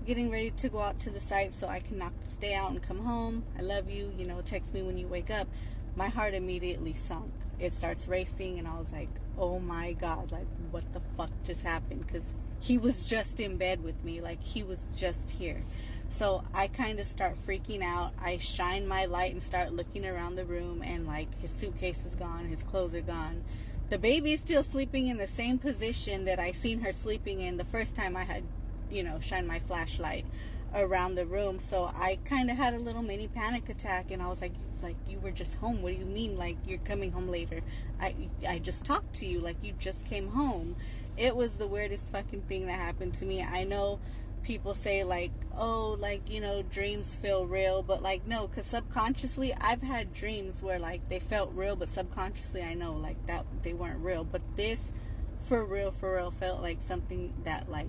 getting ready to go out to the site so I can knock this day out and come home. I love you, you know, text me when you wake up. My heart immediately sunk. It starts racing and I was like, oh my God, like what the fuck just happened? Because he was just in bed with me, like he was just here. So I kind of start freaking out. I shine my light and start looking around the room and like his suitcase is gone, his clothes are gone. The baby is still sleeping in the same position that I seen her sleeping in the first time I had, you know, shined my flashlight around the room. So I kind of had a little mini panic attack and I was like you were just home. What do you mean like you're coming home later? I just talked to you like you just came home. It was the weirdest fucking thing that happened to me. I know people say like, oh, like, you know, dreams feel real, but like no, because subconsciously I've had dreams where like they felt real, but subconsciously I know like that they weren't real. But this for real felt like something that like,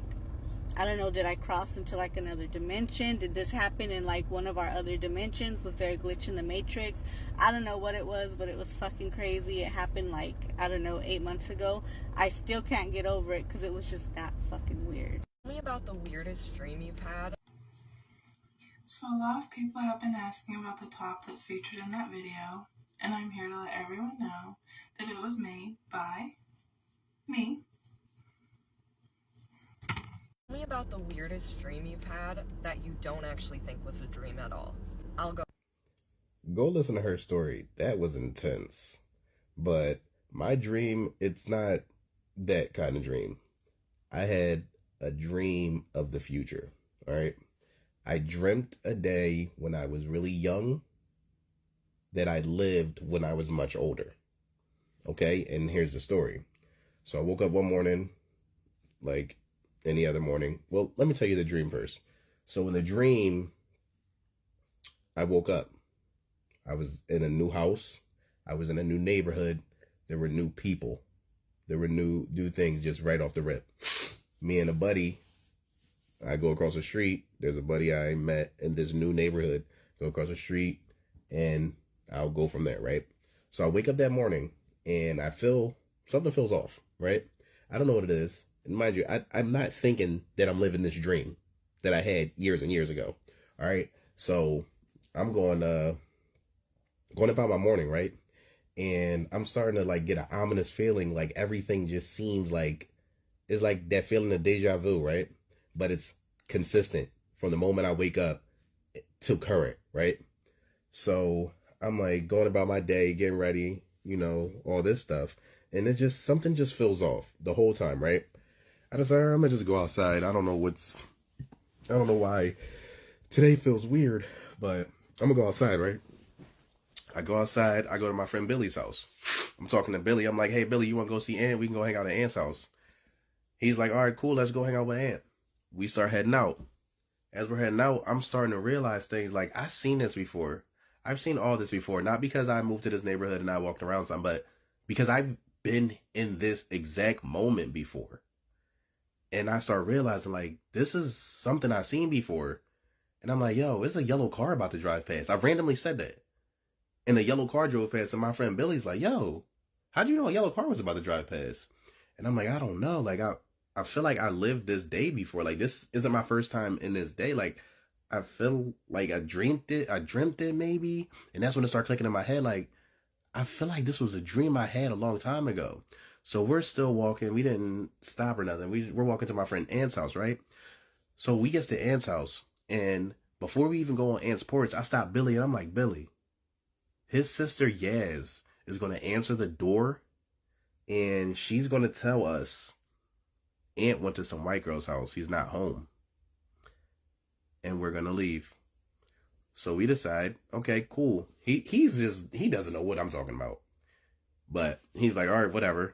I don't know, did I cross into like another dimension? Did this happen in like one of our other dimensions? Was there a glitch in the matrix? I don't know what it was, but it was fucking crazy. It happened like, I don't know, 8 months ago. I still can't get over it because it was just that fucking weird. Tell me about the weirdest dream you've had. So a lot of people have been asking about the top that's featured in that video, and I'm here to let everyone know that it was made by me. Tell me about the weirdest dream you've had that you don't actually think was a dream at all. I'll go. Go listen to her story. That was intense. But my dream, it's not that kind of dream. I had a dream of the future. All right. I dreamt a day when I was really young that I lived when I was much older. Okay. And here's the story. So I woke up one morning, like any other morning. Well, let me tell you the dream first. So in the dream, I woke up. I was in a new house. I was in a new neighborhood. There were new people. There were new things just right off the rip. Me and a buddy, I go across the street. There's a buddy I met in this new neighborhood. Go across the street and I'll go from there, right? So I wake up that morning and I feel something feels off, right? I don't know what it is. And mind you, I'm not thinking that I'm living this dream that I had years and years ago. All right. So I'm going about my morning, right? And I'm starting to like get an ominous feeling, like everything just seems like it's like that feeling of deja vu, right? But it's consistent from the moment I wake up to current, right? So I'm like going about my day, getting ready, all this stuff. And it's just, something just feels off the whole time, right? I decided I'm gonna just go outside. I don't know why today feels weird, but I'm gonna go outside, right? I go outside, I go to my friend Billy's house. I'm talking to Billy. I'm like, hey, Billy, you want to go see Aunt? We can go hang out at Aunt's house. He's like, all right, cool, let's go hang out with Aunt. We start heading out. As we're heading out, I'm starting to realize things like, I've seen this before. I've seen all this before. Not because I moved to this neighborhood and I walked around some, but because I've been in this exact moment before. And I start realizing, like, this is something I've seen before. And I'm like, yo, it's a yellow car about to drive past. I randomly said that. And a yellow car drove past, and my friend Billy's like, yo, how'd you know a yellow car was about to drive past? And I'm like, I don't know. Like, I feel like I lived this day before. Like, this isn't my first time in this day. Like, I feel like I dreamt it maybe. And that's when it started clicking in my head. Like, I feel like this was a dream I had a long time ago. So we're still walking. We didn't stop or nothing. We're walking to my friend Ant's house, right? So we get to Ant's house. And before we even go on Ant's porch, I stop Billy and I'm like, Billy, his sister Yaz is going to answer the door. And she's going to tell us Aunt went to some white girl's house. He's not home. And we're going to leave. So we decide, okay, cool. He doesn't know what I'm talking about. But he's like, all right, whatever.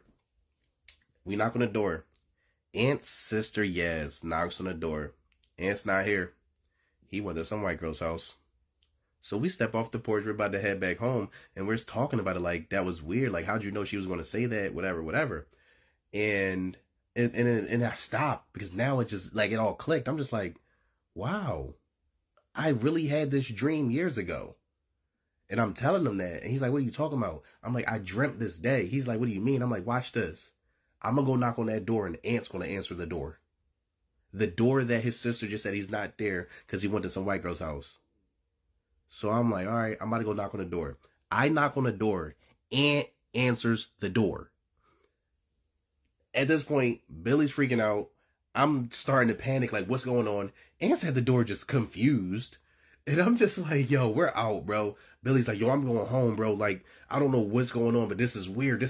We knock on the door. Aunt's sister Yaz knocks on the door. Aunt's not here. He went to some white girl's house. So we step off the porch. We're about to head back home. And we're just talking about it like, that was weird. Like, how'd you know she was going to say that? Whatever. And I stopped because now it just, like, it all clicked. I'm just like, wow, I really had this dream years ago. And I'm telling him that. And he's like, what are you talking about? I'm like, I dreamt this day. He's like, what do you mean? I'm like, watch this. I'm going to go knock on that door and Aunt's going to answer the door. The door that his sister just said he's not there because he went to some white girl's house. So I'm like, all right, I'm about to go knock on the door. I knock on the door. Aunt answers the door. At this point, Billy's freaking out. I'm starting to panic, like, what's going on? Aunt's at the door just confused. And I'm just like, yo, we're out, bro. Billy's like, yo, I'm going home, bro. Like, I don't know what's going on, but this is weird.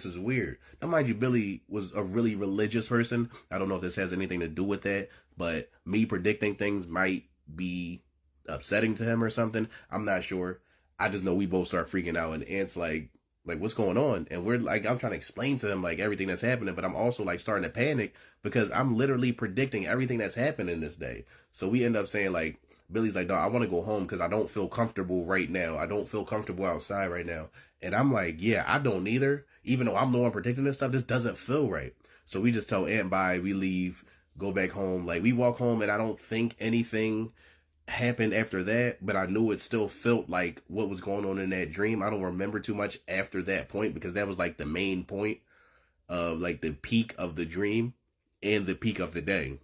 Now, mind you, Billy was a really religious person. I don't know if this has anything to do with that, but me predicting things might be upsetting to him or something. I'm not sure. I just know we both start freaking out, and Aunt's like, what's going on? And we're like, I'm trying to explain to him, like, everything that's happening, but I'm also, like, starting to panic because I'm literally predicting everything that's happening this day. So we end up saying, like, Billy's like, no, I want to go home because I don't feel comfortable right now. I don't feel comfortable outside right now. And I'm like, yeah, I don't either. Even though I'm the one predicting this stuff, this doesn't feel right. So we just tell Aunt bye, we leave, go back home. Like, we walk home and I don't think anything happened after that, but I knew it still felt like what was going on in that dream. I don't remember too much after that point because that was like the main point of like the peak of the dream and the peak of the day.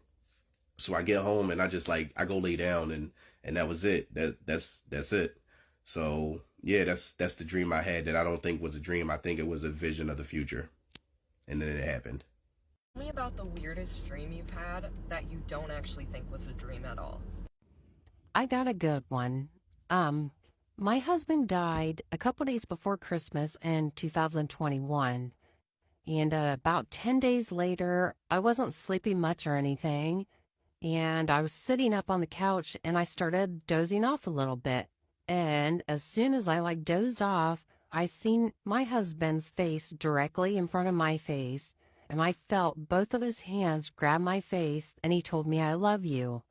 So I get home and I just like, I go lay down and that was it. That's it. So yeah, that's the dream I had that I don't think was a dream. I think it was a vision of the future. And then it happened. Tell me about the weirdest dream you've had that you don't actually think was a dream at all. I got a good one. My husband died a couple days before Christmas in 2021. And about 10 days later, I wasn't sleeping much or anything. And I was sitting up on the couch and I started dozing off a little bit. And as soon as I dozed off, I seen my husband's face directly in front of my face. And I felt both of his hands grab my face and he told me, I love you.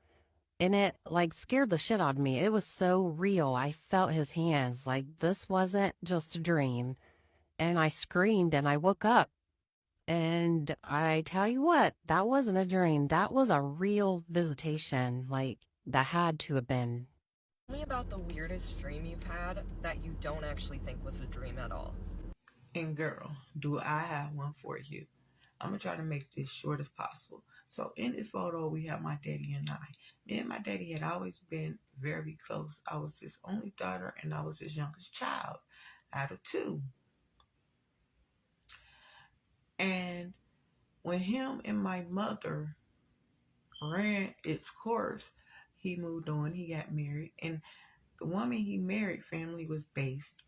And it scared the shit out of me. It was so real. I felt his hands. This wasn't just a dream. And I screamed and I woke up. And I tell you what, that wasn't a dream. That was a real visitation. That had to have been. Tell me about the weirdest dream you've had that you don't actually think was a dream at all. And girl, do I have one for you. I'm going to try to make this short as possible. So in this photo, we have my daddy and I. Me and my daddy had always been very close. I was his only daughter and I was his youngest child out of two. And when him and my mother ran its course, he moved on, he got married. And the woman he married family was based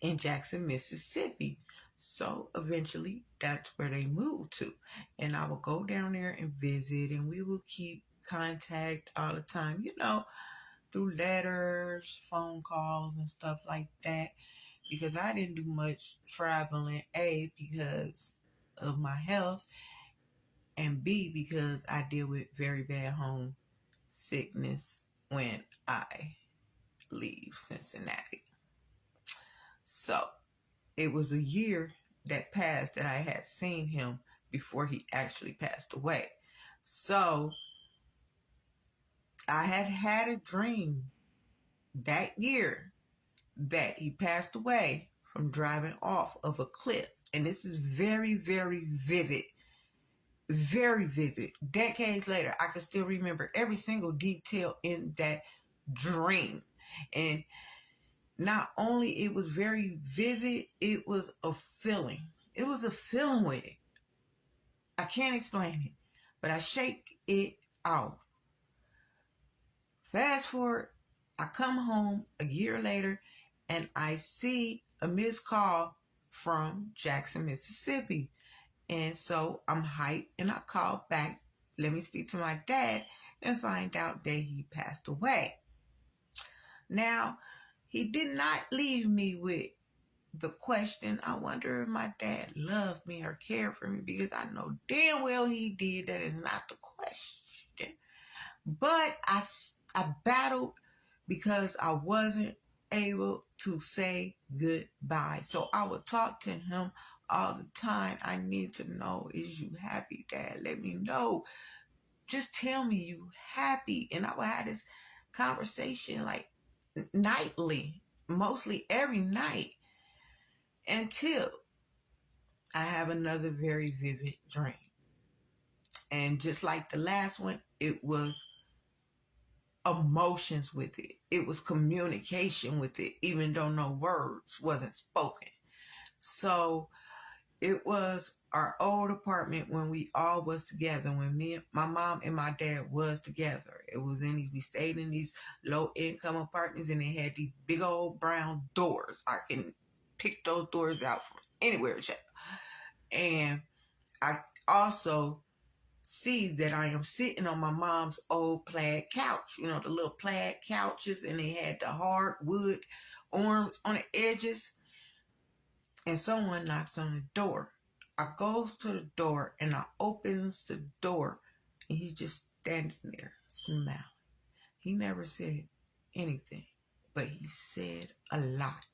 in Jackson, Mississippi. So eventually that's where they moved to. And I would go down there and visit and we would keep contact all the time, you know, through letters, phone calls and stuff like that. Because I didn't do much traveling, A, because of my health, and B, because I deal with very bad home sickness when I leave Cincinnati. So it was a year that passed that I had seen him before he actually passed away. So I had had a dream that year that he passed away from driving off of a cliff. And this is very, very vivid. Very vivid. Decades later, I can still remember every single detail in that dream. And not only it was very vivid, it was a feeling. It was a feeling with it. I can't explain it, but I shake it off. Fast forward, I come home a year later and I see a missed call from Jackson, Mississippi. And so I'm hyped and I call back, let me speak to my dad and find out that he passed away. Now, he did not leave me with the question, I wonder if my dad loved me or cared for me, because I know damn well he did. That is not the question. But I battled because I wasn't able to say goodbye. So I would talk to him all the time. I need to know, is you happy, Dad? Let me know. Just tell me you happy. And I would have this conversation like nightly, mostly every night, until I have another very vivid dream. And just like the last one, it was emotions with it. It was communication with it, even though no words wasn't spoken. So it was our old apartment when we all was together, when my mom and my dad was together. It was we stayed in these low income apartments and they had these big old brown doors. I can pick those doors out from anywhere. And I also see that I am sitting on my mom's old plaid couch, you know, the little plaid couches, and they had the hardwood arms on the edges. And someone knocks on the door. I goes to the door and I opens the door and he's just standing there smiling. He never said anything, but he said a lot.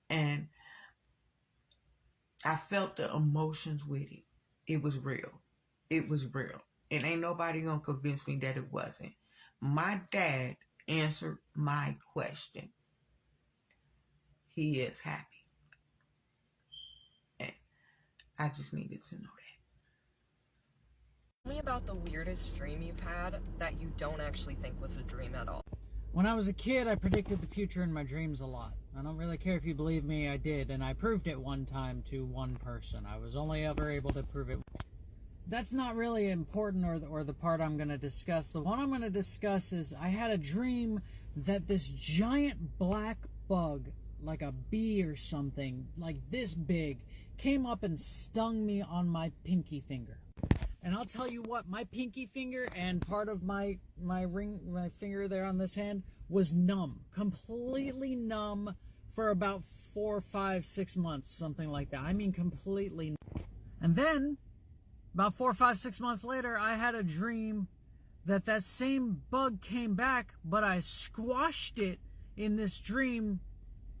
And I felt the emotions with it. It was real. It was real. And ain't nobody gonna convince me that it wasn't. My dad answered my question. He is happy. And I just needed to know that. Tell me about the weirdest dream you've had that you don't actually think was a dream at all. When I was a kid, I predicted the future in my dreams a lot. I don't really care if you believe me, I did, and I proved it one time to one person. I was only ever able to prove it. That's not really important or the part I'm going to discuss. The one I'm going to discuss is I had a dream that this giant black bug, like a bee or something, like this big, came up and stung me on my pinky finger. And I'll tell you what, my pinky finger and part of my finger there on this hand was numb, completely numb for about 4, 5, 6 months, something like that. I mean, completely. And then, about 4, 5, 6 months later, I had a dream that same bug came back, but I squashed it in this dream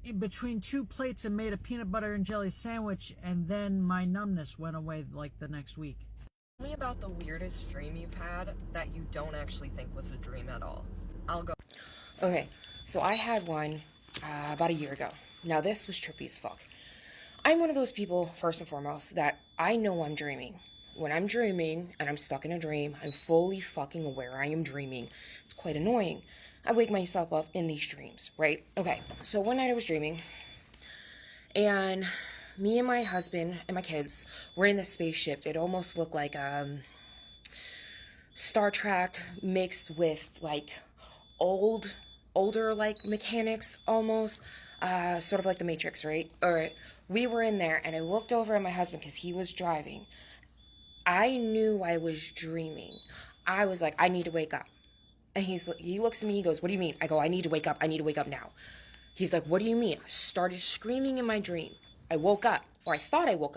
in between 2 plates and made a peanut butter and jelly sandwich, and then my numbness went away like the next week. Tell me about the weirdest dream you've had that you don't actually think was a dream at all. I'll go. Okay, so I had one about a year ago. Now this was trippy as fuck. I'm one of those people, first and foremost, that I know I'm dreaming. When I'm dreaming and I'm stuck in a dream, I'm fully fucking aware I am dreaming. It's quite annoying. I wake myself up in these dreams, right? Okay, so one night I was dreaming, and me and my husband and my kids were in this spaceship. It almost looked like Star Trek mixed with like older like mechanics almost, sort of like the Matrix, right? Or we were in there, and I looked over at my husband because he was driving. I knew I was dreaming. I was like, I need to wake up. And he looks at me, he goes, what do you mean? I go, I need to wake up. I need to wake up now. He's like, what do you mean? I started screaming in my dream. I woke up, or I thought I woke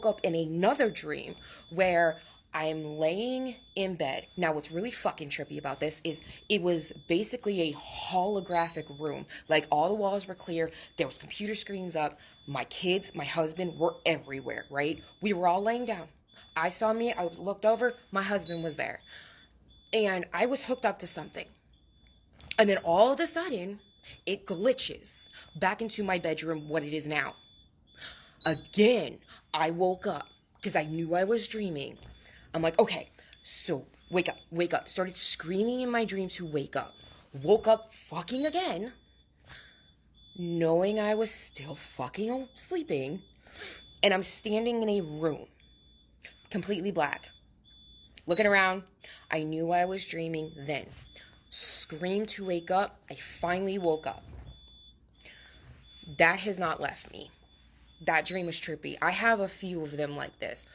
up in another dream where I'm laying in bed. Now, what's really fucking trippy about this is it was basically a holographic room. Like, all the walls were clear. There was computer screens up. My kids, my husband were everywhere, right? We were all laying down. I saw me, I looked over, my husband was there. And I was hooked up to something. And then all of a sudden, it glitches back into my bedroom, what it is now. Again, I woke up because I knew I was dreaming. I'm like, okay, so wake up. Started screaming in my dream to wake up. Woke up fucking again, knowing I was still fucking sleeping. And I'm standing in a room, completely black. Looking around, I knew I was dreaming then. Screamed to wake up. I finally woke up. That has not left me. That dream was trippy. I have a few of them like this.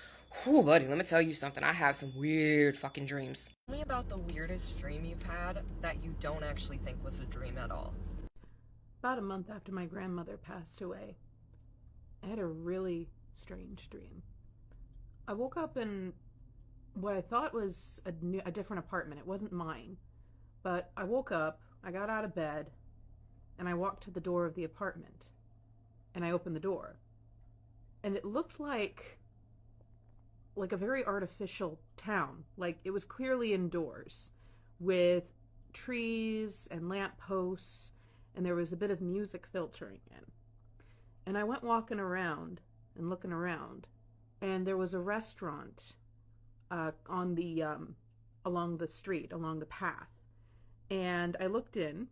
Whew, buddy, let me tell you something. I have some weird fucking dreams. Tell me about the weirdest dream you've had that you don't actually think was a dream at all. About a month after my grandmother passed away, I had a really strange dream. I woke up in what I thought was a different apartment. It wasn't mine. But I woke up, I got out of bed, and I walked to the door of the apartment. And I opened the door. And it looked like a very artificial town. Like, it was clearly indoors with trees and lamp posts, and there was a bit of music filtering in. And I went walking around and looking around, and there was a restaurant on the along the street, along the path. And I looked in,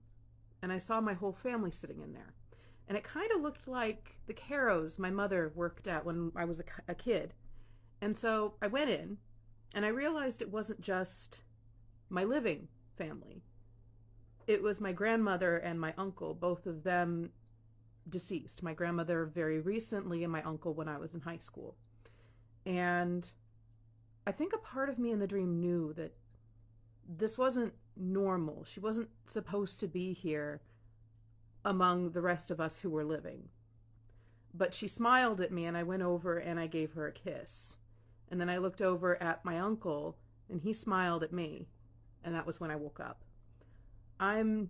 and I saw my whole family sitting in there. And it kind of looked like the Caros my mother worked at when I was a kid. And so I went in, and I realized it wasn't just my living family. It was my grandmother and my uncle, both of them deceased. My grandmother very recently, and my uncle when I was in high school. And I think a part of me in the dream knew that this wasn't normal. She wasn't supposed to be here among the rest of us who were living. But she smiled at me, and I went over and I gave her a kiss. And then I looked over at my uncle, and he smiled at me. And that was when I woke up. I'm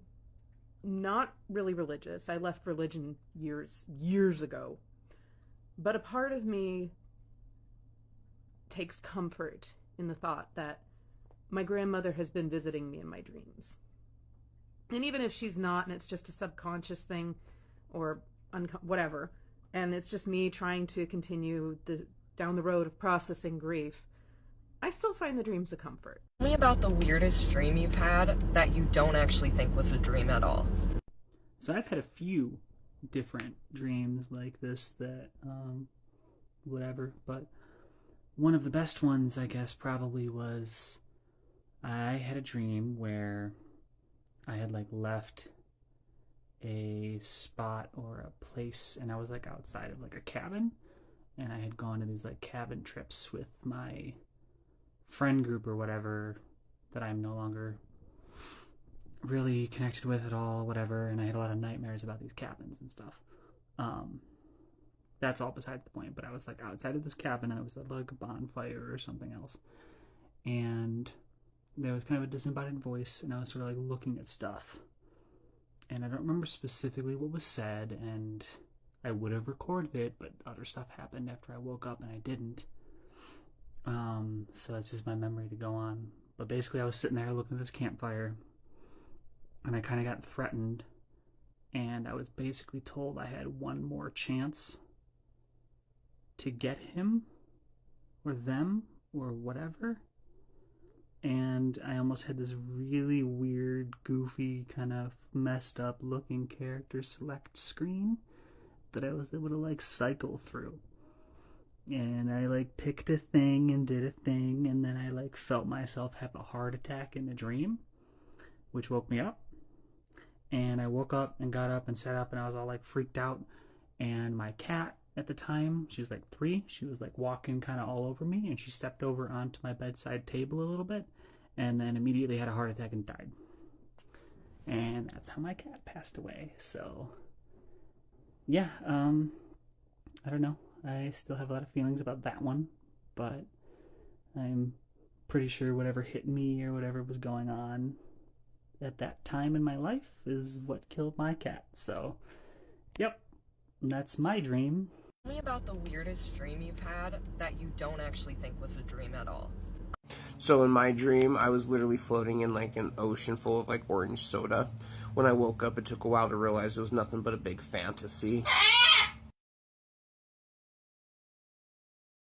not really religious. I left religion years ago. But a part of me takes comfort in the thought that my grandmother has been visiting me in my dreams. And even if she's not, and it's just a subconscious thing, or whatever, and it's just me trying to continue down the road of processing grief, I still find the dreams a comfort. Tell me about the weirdest dream you've had that you don't actually think was a dream at all. So I've had a few different dreams like this that, whatever, but one of the best ones, I guess, probably was I had a dream where I had left a spot or a place, and I was outside of a cabin, and I had gone to these cabin trips with my friend group or whatever that I'm no longer really connected with at all, whatever, and I had a lot of nightmares about these cabins and stuff. That's all beside the point, but I was outside of this cabin, and it was at a bonfire or something else, and there was kind of a disembodied voice, and I was sort of looking at stuff, and I don't remember specifically what was said, and I would have recorded it, but other stuff happened after I woke up, and I didn't. So that's just my memory to go on. But basically, I was sitting there looking at this campfire, and I kind of got threatened, and I was basically told I had one more chance to get him or them or whatever. And I almost had this really weird, goofy, kind of messed up looking character select screen that I was able to like cycle through. And I like picked a thing and did a thing, and then I like felt myself have a heart attack in the dream, which woke me up. And I woke up and got up and sat up, and I was all like freaked out. And my cat at the time, she was like 3, she was like walking kind of all over me, and she stepped over onto my bedside table a little bit and then immediately had a heart attack and died. And that's how my cat passed away. So yeah, I don't know, I still have a lot of feelings about that one, but I'm pretty sure whatever hit me or whatever was going on at that time in my life is what killed my cat. So yep, that's my dream. Tell me about the weirdest dream you've had that you don't actually think was a dream at all. So in my dream, I was literally floating in like an ocean full of like orange soda. When I woke up, it took a while to realize it was nothing but a big fantasy.